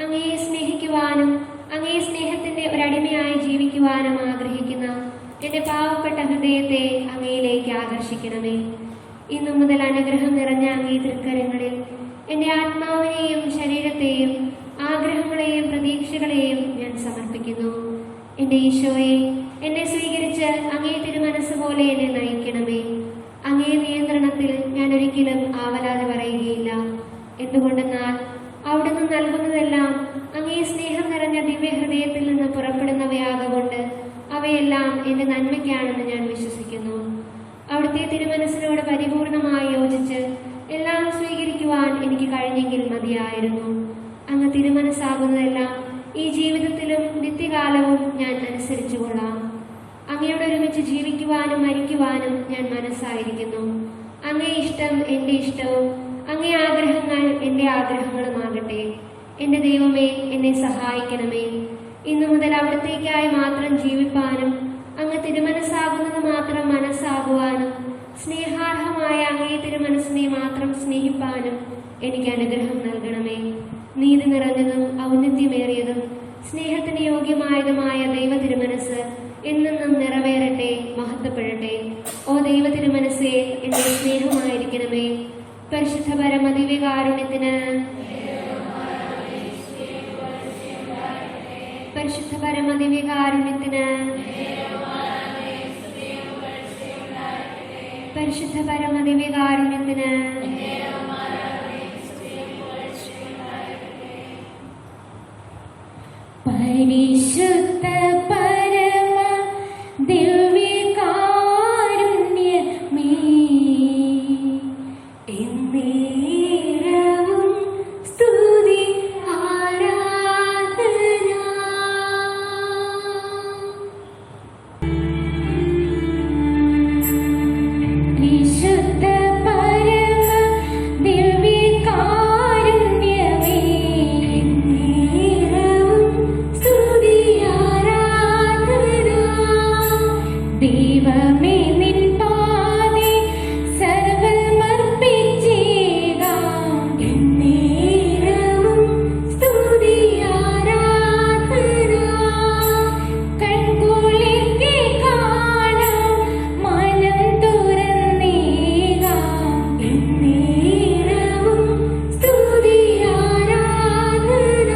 അങ്ങയെ സ്നേഹിക്കുവാനും അങ്ങയെ സ്നേഹത്തിന്റെ ഒരടിമയായി ജീവിക്കുവാനും ആഗ്രഹിക്കുന്ന എന്റെ പാവപ്പെട്ട ഹൃദയത്തെ അങ്ങയിലേക്ക് ആകർഷിക്കണമേ. ഇന്നു മുതൽ അനുഗ്രഹം നിറഞ്ഞ അങ്ങേ തൃക്കരങ്ങളിൽ എന്റെ ആത്മാവിനെയും ശരീരത്തെയും ആഗ്രഹങ്ങളെയും പ്രതീക്ഷകളെയും ഞാൻ സമർപ്പിക്കുന്നു. എന്റെ ഈശോയെ, എന്നെ സ്വീകരിച്ച് അങ്ങേ തിരുമനസ് പോലെ എന്നെ നയിക്കണമേ. അങ്ങേ നിയന്ത്രണത്തിൽ ഞാൻ ഒരിക്കലും ആവലാതെ പറയുകയില്ല. എന്തുകൊണ്ടെന്നാൽ അവിടുന്ന് നൽകുന്നതെല്ലാം അങ്ങേ സ്നേഹം നിറഞ്ഞ ദിവ്യഹൃദയത്തിൽ നിന്ന് പുറപ്പെടുന്നവയാകൊണ്ട് അവയെല്ലാം എന്റെ നന്മയ്ക്കാണെന്ന് ഞാൻ വിശ്വസിക്കുന്നു. അവിടുത്തെ തിരുമനസ്സിനോട് പരിപൂർണമായി യോജിച്ച് എല്ലാം സ്വീകരിക്കുവാൻ എനിക്ക് കഴിഞ്ഞെങ്കിൽ മതിയായിരുന്നു. അങ്ങ് തിരുമനസ്സാകുന്നതെല്ലാം ഈ ജീവിതത്തിലും നിത്യകാലവും ഞാൻ അനുസരിച്ചു കൊള്ളാം. അങ്ങയോട് ഒരുമിച്ച് ജീവിക്കുവാനും മരിക്കുവാനും ഞാൻ മനസ്സായിരിക്കുന്നു. അങ്ങേ ഇഷ്ടം എൻ്റെ ഇഷ്ടവും അങ്ങേ ആഗ്രഹങ്ങൾ എൻ്റെ ആഗ്രഹങ്ങളുമാകട്ടെ. എൻ്റെ ദൈവമേ, എന്നെ സഹായിക്കണമേ. ഇന്നു മുതൽ അവിടത്തേക്കായി മാത്രം ജീവിപ്പാനും അങ്ങ് തിരുമനസ്സാകുന്നത് മാത്രം മനസ്സാകുവാനും സ്നേഹാർഹമായ അങ്ങേ തിരുമനസ്സിനെ മാത്രം സ്നേഹിപ്പാനും എനിക്ക് അനുഗ്രഹം നൽകണമേ. നീതി നിറഞ്ഞതും ഔന്നത്യമേറിയതും സ്നേഹത്തിന് യോഗ്യമായതുമായ ദൈവ തിരുമനസ് എന്നും നിറവേറട്ടെ, മഹത്വപ്പെടട്ടെ. ഓ ദൈവ തിരുമനസ്സേ, എന്റെ സ്നേഹമായിരിക്കണമേ. പരിശുദ്ധ പരമദിവ്യകാരുണ്യത്തിന്, പരിശുദ്ധ പരമദിവ്യകാരുണ്യത്തിന്, പരിശുദ്ധ പരമദിവ്യകാരുണ്യത്തിന്. പരിശുദ്ധ പരമ ദിവ്യകാരുണ്യമേ, എന്നേരവും സ്തുതി ആരാധന. പരിശുദ്ധ പരമ ദിവ്യകാരുണ്യമേ, എന്നേരവും സ്തുതി ആരാധന. ദൈവമേ നിൻ പാദേ സർവ്വമർപ്പിച്ചിടാം, എന്നേരവും സ്തുതി ആരാധന. കൺകുളിർക്കെ കാണാം, മനം തുറന്നേകാം, എന്നേരവും സ്തുതി ആരാധന.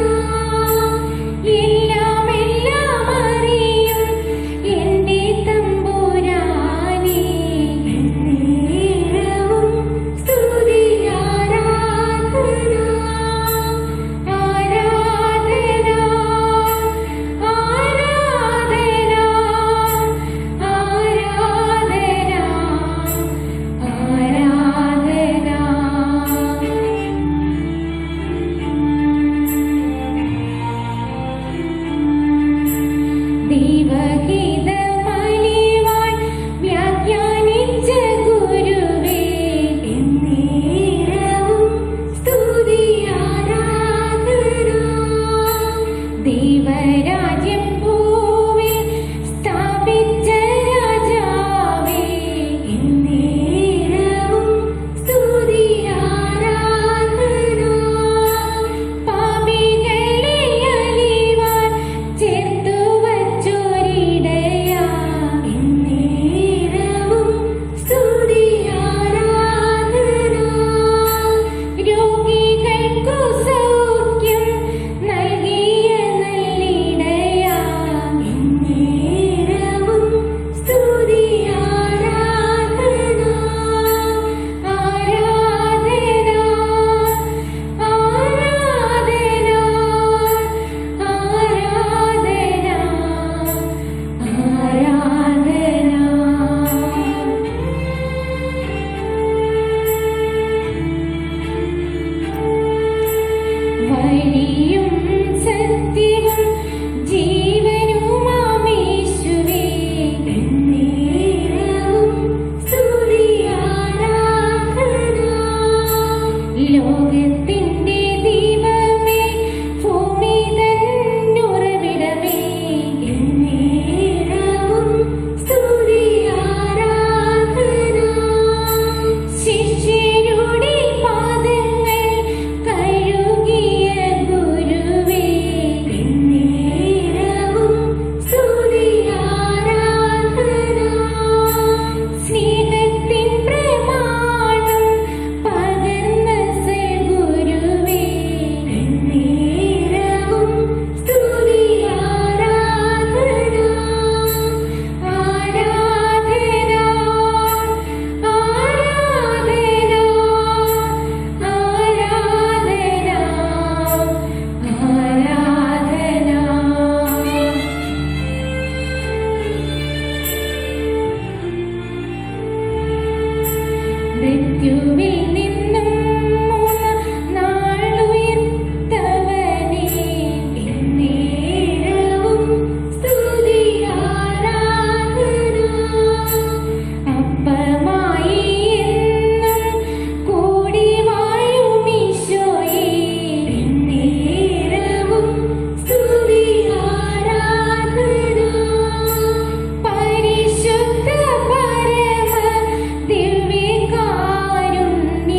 എല്ലാം എല്ലാം അറിയും എൻ്റെ തമ്പുരാനേ, എന്നേരവും സ്തുതി ആരാധന. ആരാധന ആരാധന ആരാധന ദൈവഹിതമലിവാൻ വ്യാഖ്യാനിച്ച ഗുരുവേ, എന്നേരവും സ്തുതി ആരാധന. ദൈവരാജ്യം ഭൂമിൽ സ്ഥാപിച്ച രാജാവേ, എന്നേരവും സ്തുതി ആരാധന. പാപികളെ അലിവാൻ ചേർത്തു വച്ചൊരിടയാ, എന്നേരവും സ്തുതി ആരാധന. രോഗികൾക്കു സൗഖ്യം നൽകിയ നല്ലിടയാ, എന്നേരവും സ്തുതി ആരാധന. ആരാധന ആരാധന ആരാധന വഴിയും സത്യവും ജീവനുമാമേശുവേ, എന്നേരവും സ്തുതി ആരാധന. ലോകത്തിന്റെ ദീപമേ, ഭൂമി തന്നുറവിടമേ, എന്നേരവും സ്തുതി ആരാധന. ശിഷ്യരുടെ പാദങ്ങൾ കഴുകിയ ഗുരുവേ, എന്നേരവും സ്തുതി ആരാധന. സ്നേഹത്തിൻ പ്രമാണം പകർന്ന സദ്ഗുരുവേ, എന്നേരവും സ്തുതി ആരാധന. ആരാധന ആരാധന ആരാധന മൃത്യുവിൽ നിന്നും മൂന്നാം നാളുയർത്തവനേ, എന്നേരവും സ്തുതി ആരാധന. അപ്പമായി എന്നും കൂടി വാഴും ഈശോയേ, എന്നേരവും സ്തുതി ആരാധന. പരിശുദ്ധ പരമ ദിവ്യകാരുണ്യമേ,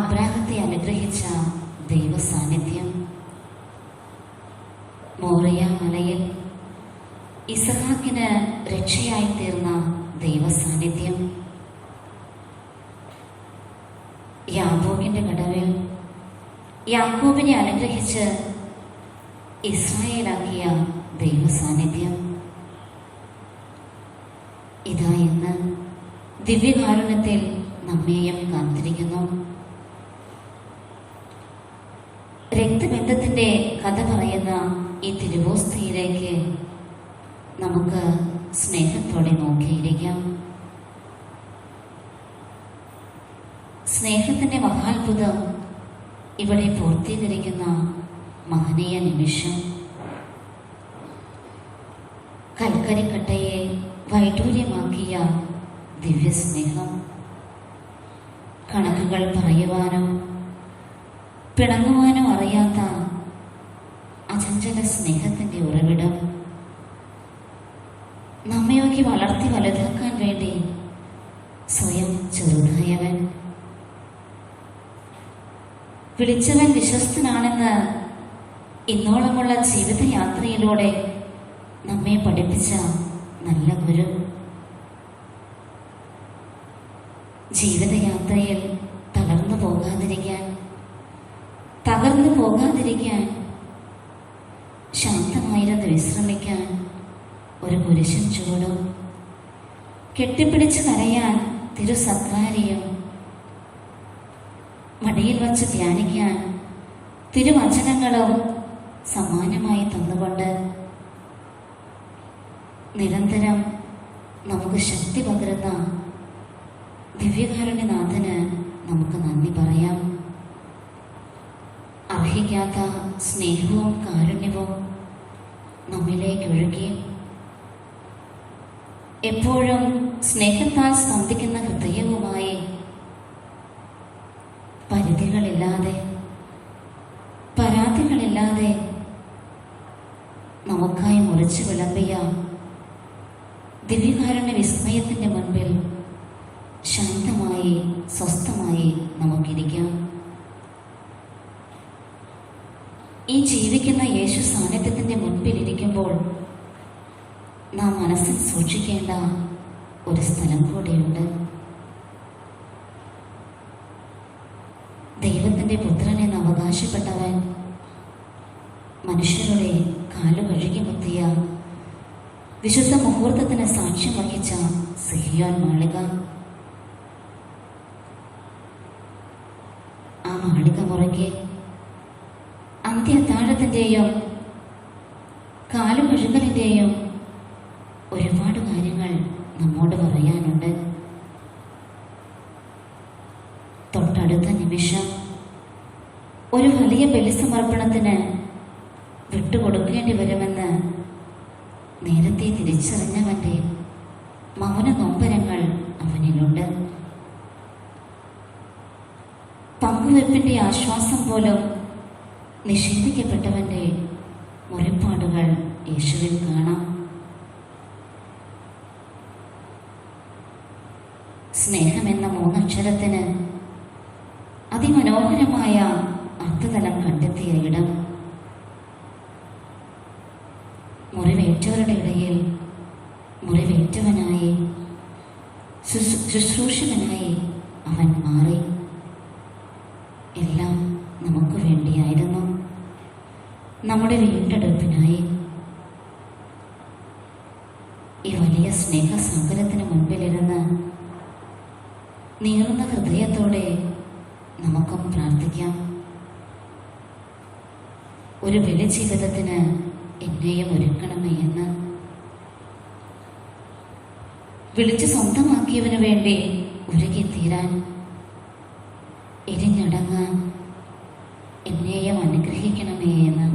അബ്രാഹത്തെ അനുഗ്രഹിച്ച ദൈവ സാന്നിധ്യം, മോറിയ മലയിൽ ഇസഹാക്കിന് രക്ഷയായി തീർന്ന ദൈവ സാന്നിധ്യം, യാബോക്കിന്റെ കടവിൽ യാക്കോബിനെ അനുഗ്രഹിച്ച് ഇസ്രായേലാക്കിയ ദൈവ സാന്നിധ്യം, ഇതാ ഇന്ന് ദിവ്യകാരുണ്യത്തിൽ നമ്മെയും കാത്തിരിക്കുന്നു. രക്തബന്ധത്തിന്റെ കഥ പറയുന്ന ഈ തിരുവോസ്തിയിലേക്ക് നമുക്ക് സ്നേഹത്തോടെ നോക്കിയിരിക്കാം. സ്നേഹത്തിന്റെ മഹാത്ഭുതം ഇവിടെ പൂർത്തീകരിക്കുന്ന മഹനീയ നിമിഷം, കൽക്കരിക്കട്ടയെ വൈഡൂര്യമാക്കിയ ദിവ്യസ്നേഹം, കണക്കുകൾ പറയുവാനോ പിണങ്ങുവാനോ അറിയാത്ത അചഞ്ചല സ്നേഹത്തിന്റെ ഉറവിടം, നമ്മയൊക്കെ വളർത്തി വലുതാക്കാൻ വേണ്ടി സ്വയം ചെറുതായവൻ, വിളിച്ചവൻ വിശ്വസ്തനാണെന്ന് ഇന്നോളമുള്ള ജീവിതയാത്രയിലൂടെ നമ്മെ പഠിപ്പിച്ച നല്ല ഗുരു, ജീവിതയാത്രയിൽ തളർന്നു പോകാതിരിക്കാൻ, തകർന്നു പോകാതിരിക്കാൻ, ശാന്തമായിരുന്നു വിശ്രമിക്കാൻ ഒരു കുരിശൻ ചൂടും, കെട്ടിപ്പിടിച്ച് കരയാൻ തിരുസത്കാരിയും, മടിയിൽ വച്ച് ധ്യാനിക്കാൻ തിരുവചനങ്ങളും സമാനമായി തന്നുകൊണ്ട് നിരന്തരം നമുക്ക് ശക്തി പകരുന്ന ദിവ്യകാരുണ്യനാഥന് നമുക്ക് നന്ദി പറയാം. അർഹിക്കാത്ത സ്നേഹവും കാരുണ്യവും നമ്മിലേക്ക് ഒഴുകി എപ്പോഴും സ്നേഹത്താൽ സ്പന്ദിക്കുന്ന ഹൃദയവുമായി പരിധികളില്ലാതെ പരാതികളില്ലാതെ നമുക്കായി മുറിച്ചു വിളമ്പിയ ദിവ്യകാരുണ്യ വിസ്മയത്തിന്റെ മുൻപിൽ ശാന്തമായി സ്വസ്ഥമായി നമുക്കിരിക്കാം. ഈ ജീവിക്കുന്ന യേശു സാന്നിധ്യത്തിന്റെ മുൻപിലിരിക്കുമ്പോൾ നാം മനസ്സിൽ സൂക്ഷിക്കേണ്ട ഒരു സ്ഥലം കൂടിയുണ്ട്. ദൈവത്തിന്റെ പുത്രനെന്ന് അവകാശപ്പെട്ടവൻ മനുഷ്യരുടെ കാലു കഴുകി മുത്തിയ വിശുദ്ധ മുഹൂർത്തത്തിന് സാക്ഷ്യം വഹിച്ച സിഹിയോൻ മാളിക, ആ മാളിക മുറയ്ക്ക് അന്ത്യത്താഴത്തിൻ്റെയും കാലു കഴുകലിൻ്റെയും ഒരുപാട് കാര്യങ്ങൾ നമ്മോട് പറയാനുണ്ട്. തൊട്ടടുത്ത നിമിഷം ഒരു വലിയ ബലിസമർപ്പണത്തിന് വിട്ടുകൊടുക്കേണ്ടി വരുമെന്ന് നേരത്തെ തിരിച്ചറിഞ്ഞവന്റെ മൗന നൊമ്പരങ്ങൾ അവനിലുണ്ട്. പങ്കുവെപ്പിന്റെ ആശ്വാസം പോലും നിഷേധിക്കപ്പെട്ടവന്റെ മുറിപ്പാടുകൾ യേശുവിൽ കാണാം. സ്നേഹമെന്ന മൂന്നക്ഷരത്തിന് അതിമനോഹരമായ അർത്ഥതലം കണ്ടെത്തിയ ഇടം, മുറിവേറ്റവരുടെ ഇടയിൽ മുറിവേറ്റവനായി ശുശ്രൂഷകനായി അവൻ മാറി. എല്ലാം നമുക്ക് വേണ്ടിയായിരുന്നു, നമ്മുടെ വീണ്ടെടുപ്പിനായി. ഈ വലിയ സ്നേഹസാഗരത്തിന് മുൻപിലിരുന്ന് നീറുന്ന ഹൃദയത്തോടെ നമുക്കും പ്രാർത്ഥിക്കാം. ഒരു ബലി ജീവിതത്തിന് എന്നെയും ഒരുക്കണമേ എന്ന്. വിളിച്ച് സ്വന്തമാക്കിയവന് വേണ്ടി ഉരുകിത്തീരാൻ, എരിഞ്ഞടങ്ങാൻ എന്നെയും അനുഗ്രഹിക്കണമേ എന്ന്.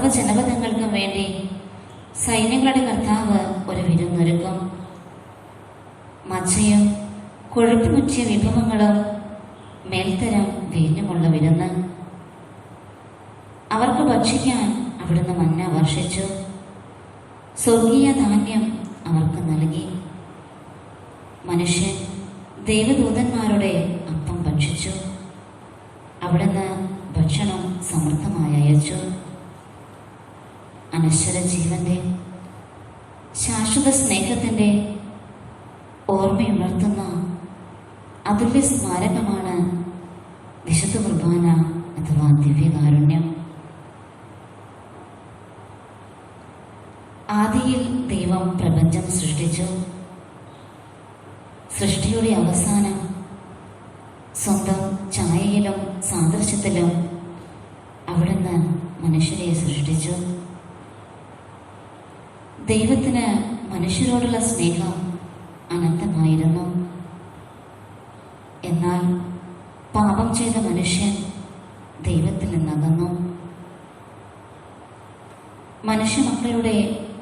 സർവ്വജനപദങ്ങൾക്കും വേണ്ടി സൈന്യങ്ങളുടെ കർത്താവ് ഒരു വിരുന്നൊരുക്കും. മച്ചയും കൊഴുപ്പുമുറ്റിയ വിഭവങ്ങളും മേൽത്തരം വീഞ്ഞുമുള്ള വിരുന്ന്. അവർക്ക് ഭക്ഷിക്കാൻ അവിടുന്ന് മന്ന വർഷിച്ചു. സ്വർഗീയ ധാന്യം അവർക്ക് നൽകി. മനുഷ്യൻ ദൈവദൂതന്മാരുടെ അപ്പം ഭക്ഷിച്ചു. അവിടുന്ന് ഭക്ഷണം സമൃദ്ധമായി അയച്ചു. അനശ്വര ജീവന്റെ ശാശ്വത സ്നേഹത്തിൻ്റെ ഓർമ്മയുണർത്തുന്ന അതുല്യ സ്മാരകമാണ് വിശുദ്ധ കുർബാന അഥവാ ദിവ്യകാരുണ്യം. ആദിയിൽ ദൈവം പ്രപഞ്ചം സൃഷ്ടിച്ചു. സൃഷ്ടിയുടെ അവസാനം സ്വന്തം ഛായയിലും സാദൃശ്യത്തിലും അവിടുന്ന് മനുഷ്യരെ സൃഷ്ടിച്ചു. ദൈവത്തിന് മനുഷ്യരോടുള്ള സ്നേഹം അനന്തമായിരുന്നു. എന്നാൽ പാപം ചെയ്ത മനുഷ്യൻ ദൈവത്തിൽ നിന്നകന്നു. മനുഷ്യമക്കളുടെ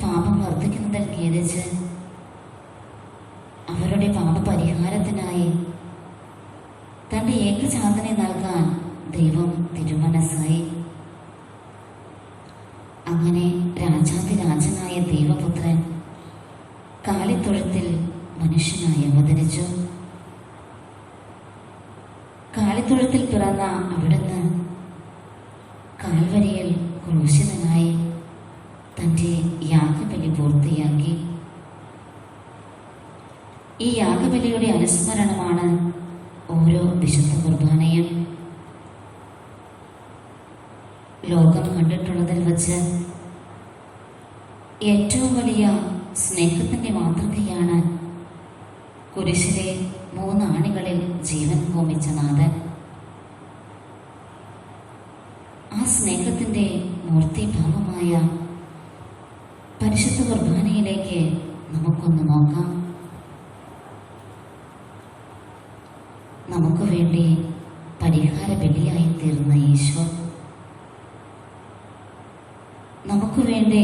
പാപം വർദ്ധിക്കുന്നതിൽ ഖേദിച്ച് അവരുടെ പാപപരിഹാരത്തിനായി തൻ്റെ ഏകജാതനെ നൽകാൻ ദൈവം തിരുമനസ്സായി. അങ്ങനെ രാജാതിരാജനായ ദൈവപുത്രൻ കാലിത്തൊഴുത്തിൽ മനുഷ്യനായി അവതരിച്ചു. കാലിത്തൊഴുത്തിൽ പിറന്ന അവിടുന്ന് കാൽവരിയിൽ ക്രൂശിതനായി തൻ്റെ യാഗബലി പൂർത്തിയാക്കി. ഈ യാഗബലിയുടെ അനുസ്മരണമാണ് ഓരോ വിശുദ്ധ കുർബാനയും. ലോകം കണ്ടിട്ടുള്ളതിൽ വച്ച് ഏറ്റവും വലിയ സ്നേഹത്തിൻ്റെ മാതൃകയാണ് കുരിശിലെ 3 ആണികളിൽ ജീവൻ ഹോമിച്ച നാഥൻ. ആ സ്നേഹത്തിൻ്റെ മൂർത്തിഭാവമായ പരിശുദ്ധ കുർബാനയിലേക്ക് നമുക്കൊന്ന് നോക്കാം. നമുക്ക് വേണ്ടി പരിഹാര ബലിയായി തീർന്ന ഈശോ, നമുക്ക് വേണ്ടി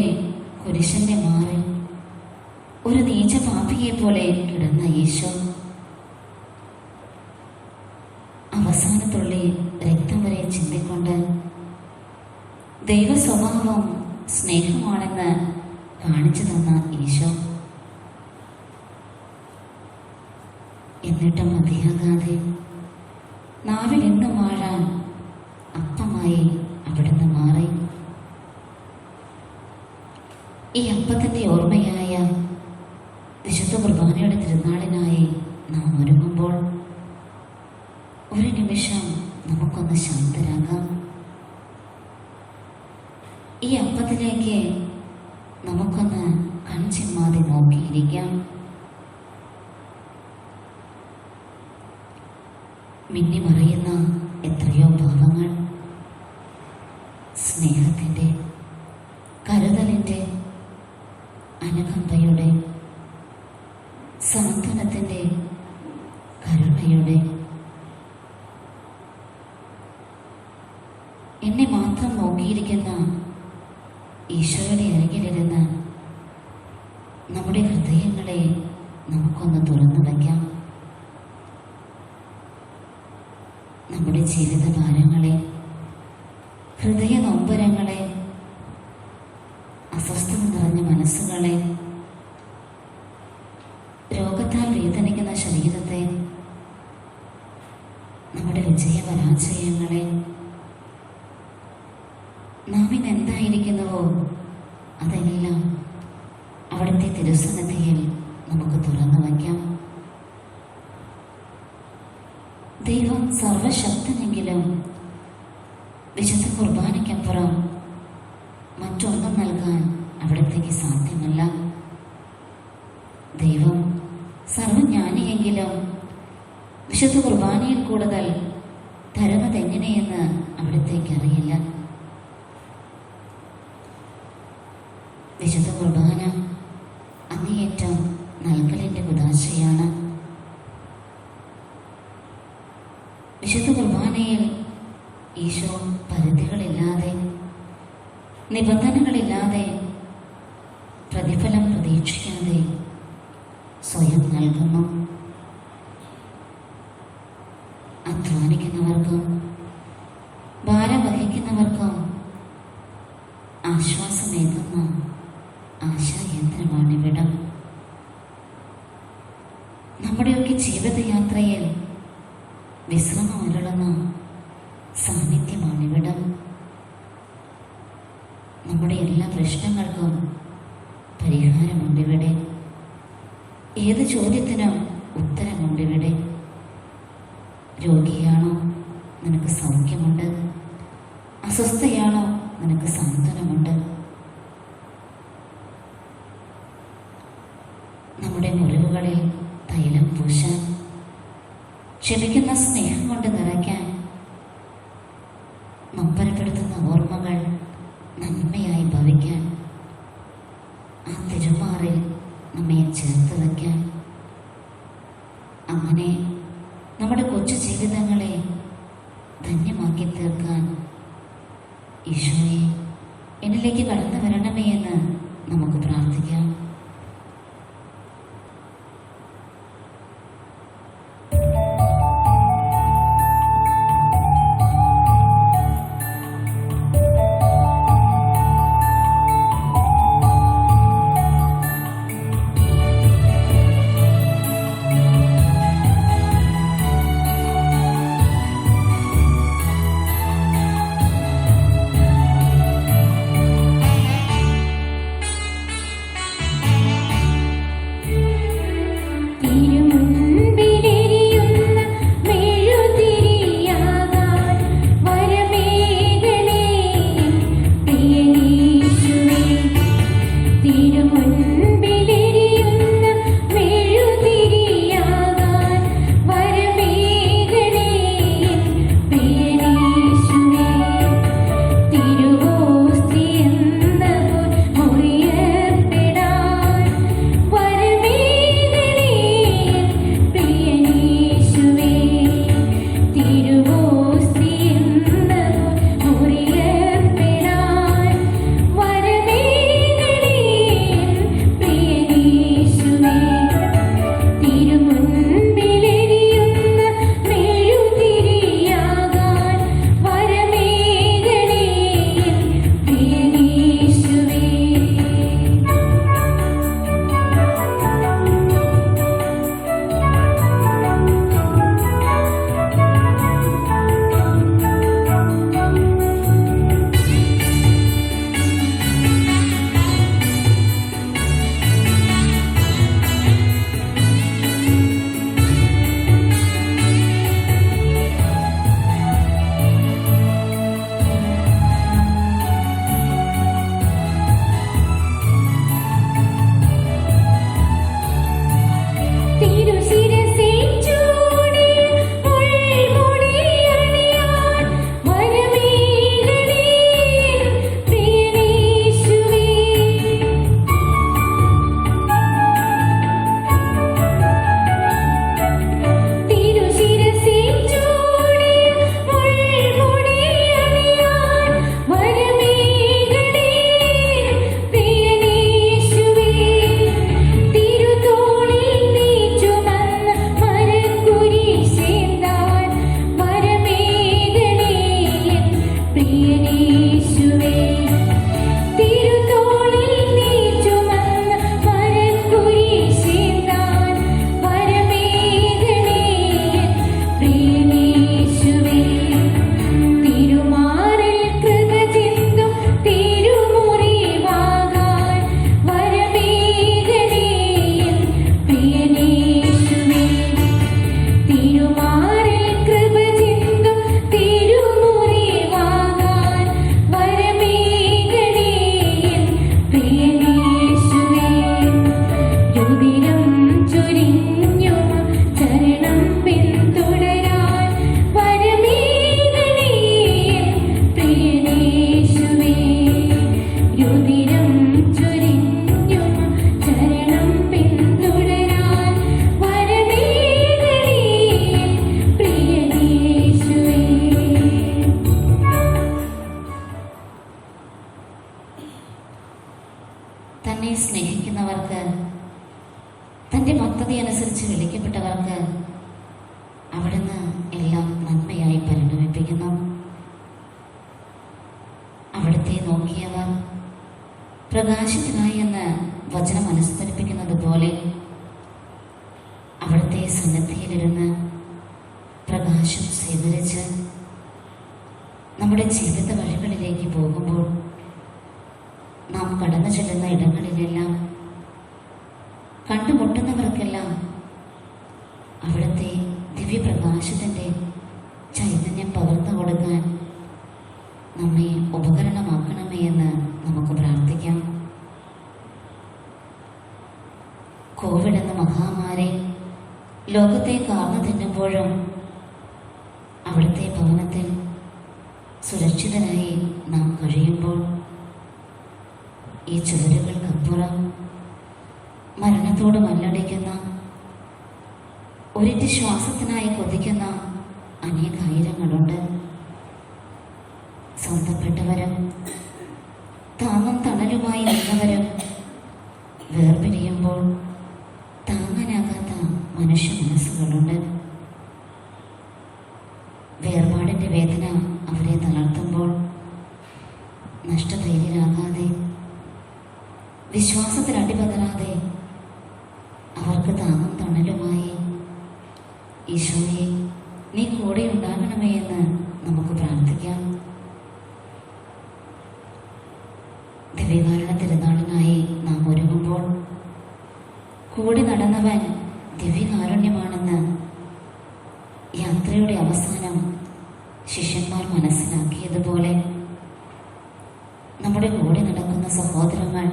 കുരിശന്റെ മാറിൽ ഒരു നീച്ച പാപിയെ പോലെ കിടന്ന ഈശോ, അവസാനത്തുള്ളി രക്തം വരെ ചിന്തിക്കൊണ്ട് ദൈവ സ്വഭാവം സ്നേഹമാണെന്ന് കാണിച്ചു തന്ന ഈശോ, എന്നിട്ടും മതിയാകാതെ നാവിൽ എന്നും വാഴാൻ അപ്പമായി അവിടുന്ന് മാറി. ഈ അപ്പത്തിൻ്റെ ഓർമ്മയായ വിശുദ്ധ കുർബാനയുടെ തിരുനാളിനായി നാം ഒരുങ്ങുമ്പോൾ ഒരു നിമിഷം നമുക്കൊന്ന് ശാന്തരാകാം. ഈ അപ്പത്തിലേക്ക് നമുക്കൊന്ന് കൺചിമ്മാതെ നോക്കിയിരിക്കാം. മിന്നിമറിയുന്ന എത്രയോ ഭാവങ്ങൾ, സ്നേഹത്തിൻ്റെ, കരുതലിൻ്റെ, അനുകമ്പയുടെ, സാന്ത്വനത്തിൻ്റെ, കരുണയുടെ, എന്നെ മാത്രം നോക്കിയിരിക്കുന്ന ഈശോയുടെ അരികിലിരുന്ന് നമ്മുടെ ഹൃദയങ്ങളെ നമുക്കൊന്ന് തുറന്നു വയ്ക്കാം. നമ്മുടെ ജീവിത ഭാരങ്ങളെ, ഹൃദയ നൊമ്പരങ്ങളെ, അസ്വസ്ഥത നിറഞ്ഞ മനസ്സുകളെ, രോഗത്താൽ വേദനിക്കുന്ന ശരീരത്തെ, നമ്മുടെ വിജയപരാജയങ്ങളെ, നാം ഇന്ന് എന്തായിരിക്കുന്നുവോ അതെല്ലാം അവിടുത്തെ തിരുസന്നിധിയിൽ നമുക്ക് തുറന്നു വയ്ക്കാം. ദൈവം സർവശക്തനെങ്കിലും വിശുദ്ധ കുർബാനയ്ക്കപ്പുറം മറ്റൊന്നും നൽകാൻ അവിടത്തേക്ക് സാധ്യമല്ല. ദൈവം സർവജ്ഞാനിയെങ്കിലും വിശുദ്ധ കുർബാനയിൽ കൂടുതൽ തരുന്നതെങ്ങനെയെന്ന് അവിടത്തേക്ക് അറിയില്ല. വിശുദ്ധ കുർബാന അങ്ങേയറ്റം നൽകലിൻ്റെ കുദാശയാണ്. വിശുദ്ധ കുർബാനയിൽ ഈശോ പരിധികളില്ലാതെ നിബന്ധനകളില്ലാതെ പ്രതിഫലം പ്രതീക്ഷിക്കാതെ സ്വയം നൽകുന്നു. അധ്വാനിക്കുന്നവർക്കും ഭാരം വഹിക്കുന്നവർക്കും ആശ്വാസമേകുന്ന ആശായന്ത്രമാണിവിടം. നമ്മുടെയൊക്കെ ജീവിതയാത്രയിൽ വിശ്രമം അരുളുന്ന സാന്നിധ്യമാണിവിടം. നമ്മുടെ എല്ലാ പ്രശ്നങ്ങൾക്കും പരിഹാരമുണ്ടിവിടെ. ഏത് ചോദ്യത്തിനും ഉത്തരമുണ്ടിവിടെ. രോഗിയാണോ, നിനക്ക് സൗഖ്യമുണ്ട്. അസ്വസ്ഥയാണോ, നിനക്ക് സാന്ത്വനമുണ്ട്. നമ്മുടെ മുറിവുകളിൽ തൈലം പൂശാൻ, ക്ഷമിക്കുന്ന സ്നേഹം കൊണ്ട് നിറയ്ക്കാൻ, നൊമ്പരപ്പെടുത്തുന്ന ഓർമ്മകൾ നന്മയായി ഭവിക്കാൻ, ആ തിരുമാറിൽ നമ്മെ ചേർത്ത് വയ്ക്കാൻ, അങ്ങനെ നമ്മുടെ കൊച്ചു ജീവിതങ്ങളെ ധന്യമാക്കി തീർക്കാൻ ഈശോയെ എന്നിലേക്ക് കടന്നു വരണമേ എന്ന് നമുക്ക് പ്രാർത്ഥിക്കാം. പ്രകാശത്തിനായി എന്ന് വചനം അനുസ്മരിപ്പിക്കുന്നത് പോലെ അവിടുത്തെ സന്നദ്ധിയിലിരുന്ന് പ്രകാശം സ്വീകരിച്ച് നമ്മുടെ ജീവിത വഴികളിലേക്ക് പോകുമ്പോൾ നാം കടന്നു ചെല്ലുന്ന ഇടങ്ങളിലെല്ലാം കണ്ടുമുട്ടുന്നവർക്കെല്ലാം അവിടുത്തെ ദിവ്യപ്രകാശത്തിൻ്റെ ചൈതന്യം പകർന്നു കൊടുക്കാൻ നമ്മെ ഉപകരണമാക്കണമേ എന്ന് നമുക്ക് പ്രാർത്ഥിക്കാം. കോവിഡ് എന്ന മഹാമാരി ലോകത്തെ കാർന്നു തിന്നുമ്പോഴും അവിടുത്തെ ഭവനത്തിൽ സുരക്ഷിതനായി നാം കഴിയുമ്പോൾ ഈ ചുവരുകൾക്കപ്പുറം മരണത്തോട് മല്ലടിക്കുന്ന ഒരിറ്റ് ശ്വാസത്തിനായി കൊതിക്കുന്ന അനേകായിരങ്ങളുണ്ട്. സ്വന്തപ്പെട്ടവരും താങ്ങും തണലുമായി നിന്നവരും വേർപിരിയുമ്പോൾ താങ്ങാനാകാത്ത മനുഷ്യ മനസ്സുകളുണ്ട്. വേർപാടിൻ്റെ വേദന അവരെ തളർത്തുമ്പോൾ നഷ്ടധൈര്യരാകാതെ വിശ്വാസത്തിൽ അടിപതരാതെ അവർക്ക് താങ്ങും തണലുമായി ഈശോയെ നീ കൂടെ ഉണ്ടാകണമേ എന്ന് നമുക്ക് പ്രാർത്ഥിക്കാം. ദിവ്യകാരുണ്യ തിരുനാളിനായി നാം ഒരുങ്ങുമ്പോൾ കൂടി നടന്നവൻ ദിവ്യകാരുണ്യമാണെന്ന് യാത്രയുടെ അവസാനം ശിഷ്യന്മാർ മനസ്സിലാക്കിയതുപോലെ നമ്മുടെ കൂടെ നടക്കുന്ന സഹോദരങ്ങൾ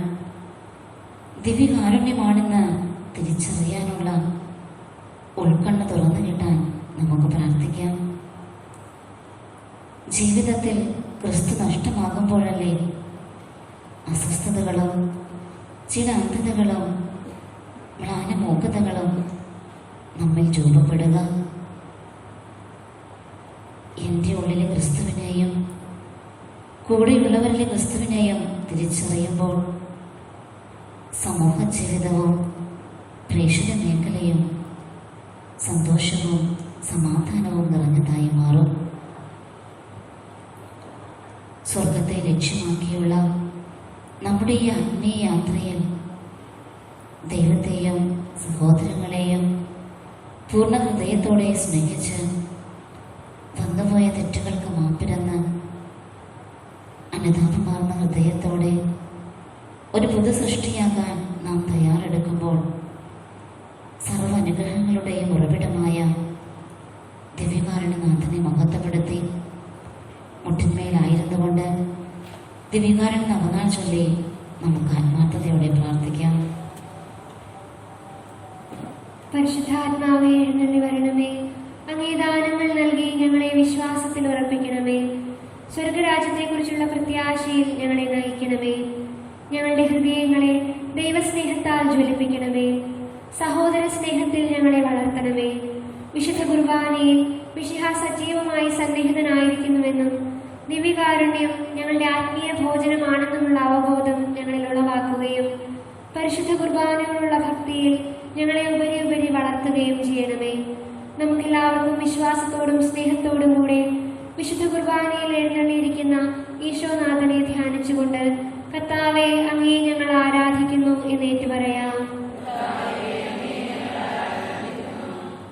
ദിവ്യകാരുണ്യമാണെന്ന് തിരിച്ചറിയാനുള്ള ഉൾക്കണ്ണ് തുറന്നു കിട്ടാൻ നമുക്ക് പ്രാർത്ഥിക്കാം. ജീവിതത്തിൽ ക്രിസ്തു നഷ്ടമാകുമ്പോഴല്ലേ അസ്വസ്ഥതകളും ചില അന്ധതകളും മ്ലാനമൂകതകളും നമ്മിൽ രൂപപ്പെടുക. എൻ്റെ ഉള്ളിലെ ക്രിസ്തുവിനെയും കൂടെയുള്ളവരിലെ ക്രിസ്തുവിനെയും തിരിച്ചറിയുമ്പോൾ സമൂഹ ജീവിതവും പ്രേക്ഷിത മേഖലയും സന്തോഷവും സമാധാനവും നിറഞ്ഞതായി മാറും. സ്വർഗത്തെ ലക്ഷ്യമാക്കിയുള്ള നമ്മുടെ ഈ ആത്മീയ യാത്രയിൽ ദൈവത്തെയും സഹോദരങ്ങളെയും പൂർണ്ണ ഹൃദയത്തോടെ സ്നേഹിച്ച് വന്നുപോയ തെറ്റുകൾക്ക് മാപ്പിരന്ന് അനുതാപമാർന്ന ഹൃദയത്തോടെ ഒരു പുതു സൃഷ്ടിയാകാൻ നാം തയ്യാറെടുക്കുമ്പോൾ സർവ്വ അനുഗ്രഹങ്ങളുടെയും ഉറവിടമായ ദിവ്യകാരുണ്യനാഥനെ മഹത്വപ്പെടുത്തി മുട്ടിന്മേലായിരുന്നുകൊണ്ട് ദിവ്യകാരുണ്യ നവനാൾ ചൊല്ലി നമുക്ക് ആത്മാർത്ഥതയോടെ പ്രാർത്ഥിക്കാം. പരിശുദ്ധാത്മാവേ എഴുന്നള്ളി വരണമേ. അങ്ങേ ദാനങ്ങൾ നൽകി ഞങ്ങളെ വിശ്വാസത്തിൽ ഉറപ്പിക്കണമേ. സ്വർഗരാജ്യത്തെക്കുറിച്ചുള്ള പ്രത്യാശയിൽ ഞങ്ങളെ നയിക്കണമേ. ഞങ്ങളുടെ ഹൃദയങ്ങളെ ദൈവസ്നേഹത്താൽ ജ്വലിപ്പിക്കണമേ. സഹോദര സ്നേഹത്തിൽ ഞങ്ങളെ വളർത്തണമേ. വിശുദ്ധ കുർബാനയിൽ മിശിഹ സജീവമായി സന്നിഹിതനായിരിക്കുന്നുവെന്നും ദിവ്യകാരുണ്യം ഞങ്ങളുടെ ആത്മീയ ഭോജനമാണെന്നുമുള്ള അവബോധം ഞങ്ങളിൽ ഉളവാക്കുകയും പരിശുദ്ധ കുർബാനയോടുള്ള ഭക്തിയിൽ ഞങ്ങളെ ഉപരി വളർത്തുകയും ചെയ്യണമേ. നമുക്കെല്ലാവർക്കും വിശ്വാസത്തോടും സ്നേഹത്തോടും കൂടെ വിശുദ്ധ കുർബാനയിൽ എഴുന്നള്ളിയിരിക്കുന്ന ഈശോനാഥനെ ധ്യാനിച്ചുകൊണ്ട് കർത്താവെ അങ്ങേ ഞങ്ങൾ ആരാധിക്കുന്നു എന്നേറ്റു പറയാം.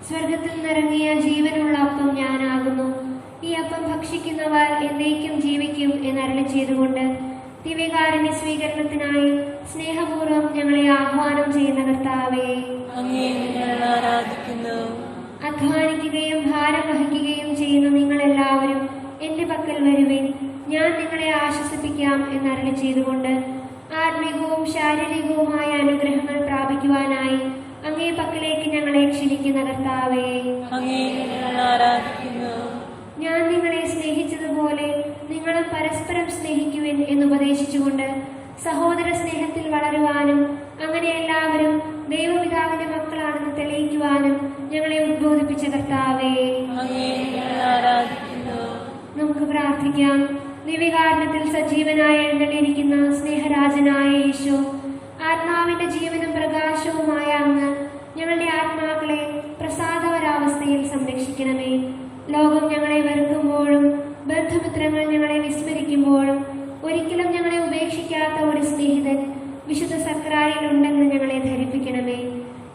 സ്വർഗത്തിൽ നിന്നിറങ്ങിയ ജീവനുള്ള അപ്പം ഞാനാകുന്നു. ഈ അപ്പം ഭക്ഷിക്കുന്നവർ എന്നേക്കും ജീവിക്കും എന്നരുളി ചെയ്തുകൊണ്ട് ദിവ്യകാരുണ്യ സ്വീകരണത്തിനായി സ്നേഹപൂർവ്വം ഞങ്ങളെ ആഹ്വാനം ചെയ്യുന്ന കർത്താവേ അധ്വാനിക്കുകയും ഭാരം വഹിക്കുകയും ചെയ്യുന്ന നിങ്ങളെല്ലാവരും എൻ്റെ പക്കൽ വരുവിൻ, ഞാൻ നിങ്ങളെ ആശ്വസിപ്പിക്കാം എന്നരുളി ചെയ്തുകൊണ്ട് ആത്മീകവും ശാരീരികവുമായ അനുഗ്രഹങ്ങൾ പ്രാപിക്കുവാനായി അങ്ങേ പക്കലേക്ക് ഞങ്ങളെ ക്ഷണിക്കുന്ന കർത്താവേ ഞാൻ നിങ്ങളെ സ്നേഹിച്ചതുപോലെ നിങ്ങളും പരസ്പരം സ്നേഹിക്കുവിൻ എന്നുപദേശിച്ചുകൊണ്ട് സഹോദര സ്നേഹത്തിൽ വളരുവാനും അങ്ങനെ എല്ലാവരും ദൈവപിതാവിന്റെ മക്കളാണെന്ന് തെളിയിക്കുവാനും ഞങ്ങളെ ഉദ്ബോധിപ്പിച്ച കർത്താവേ നമുക്ക് പ്രാർത്ഥിക്കാം. ദിവ്യകാരുണ്യത്തിൽ സജീവനായി എഴുന്നള്ളിയിരിക്കുന്ന സ്നേഹരാജനായ യേശു, ആത്മാവിന്റെ ജീവനും പ്രകാശവുമായ അങ്ങ് ഞങ്ങളുടെ ആത്മാക്കളെ പ്രസാദപരാവസ്ഥയിൽ സംരക്ഷിക്കണമേ. ലോകം ഞങ്ങളെ വെറുക്കുമ്പോഴും ബന്ധുമിത്രങ്ങൾ ഞങ്ങളെ വിസ്മരിക്കുമ്പോഴും ഒരിക്കലും ഞങ്ങളെ ഉപേക്ഷിക്കാത്ത ഒരു സ്നേഹിതൻ വിശുദ്ധ സക്രാരിയിലുണ്ടെന്ന് ഞങ്ങളെ ധരിപ്പിക്കണമേ.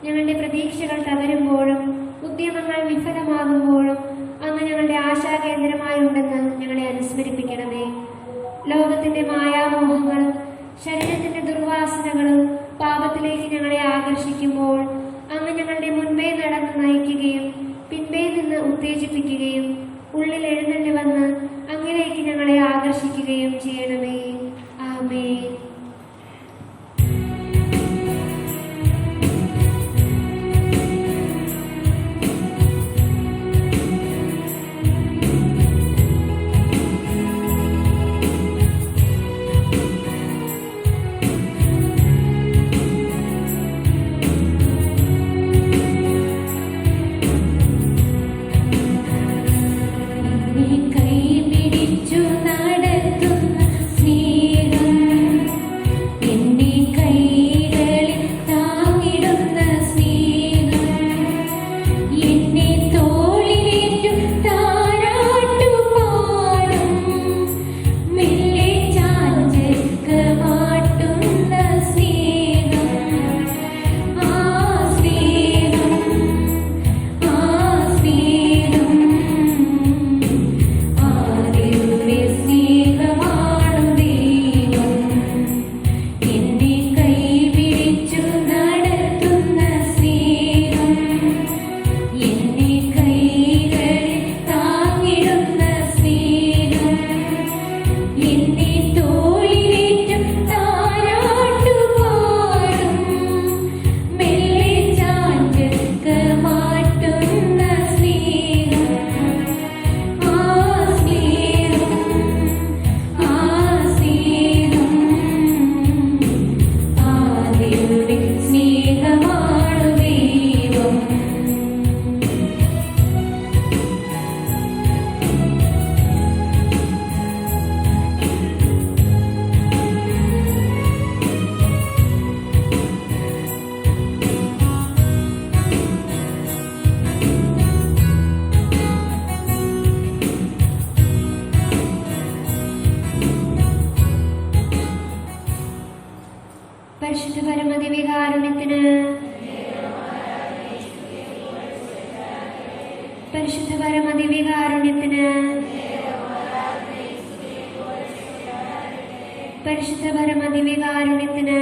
ഞങ്ങളുടെ പ്രതീക്ഷകൾ തകരുമ്പോഴും ഉദ്യമങ്ങൾ വിഫലമാകുമ്പോഴും അങ്ങ് ഞങ്ങളുടെ ആശാകേന്ദ്രമായുണ്ടെന്ന് ഞങ്ങളെ അനുസ്മരിപ്പിക്കണമേ. ലോകത്തിന്റെ മായാമോഹങ്ങളും ശരീരത്തിന്റെ ദുർവാസനകളും പാപത്തിലേക്ക് ഞങ്ങളെ ആകർഷിക്കുമ്പോൾ അങ്ങ് ഞങ്ങളുടെ മുൻപേ നടന്ന് നയിക്കുകയും പിൻപേ നിന്ന് ഉത്തേജിപ്പിക്കുകയും ഉള്ളിൽ എഴുന്നള്ളി വന്ന് അങ്ങിലേക്ക് ഞങ്ങളെ ആകർഷിക്കുകയും ചെയ്യണമേ. ആമേൻ. പരിശുദ്ധ പരമദിവ്യകാരുണ്യത്തിന്, പരിശുദ്ധ പരമദിവ്യകാരുണ്യത്തിന്, പരിശുദ്ധ പരമദിവ്യകാരുണ്യത്തിന്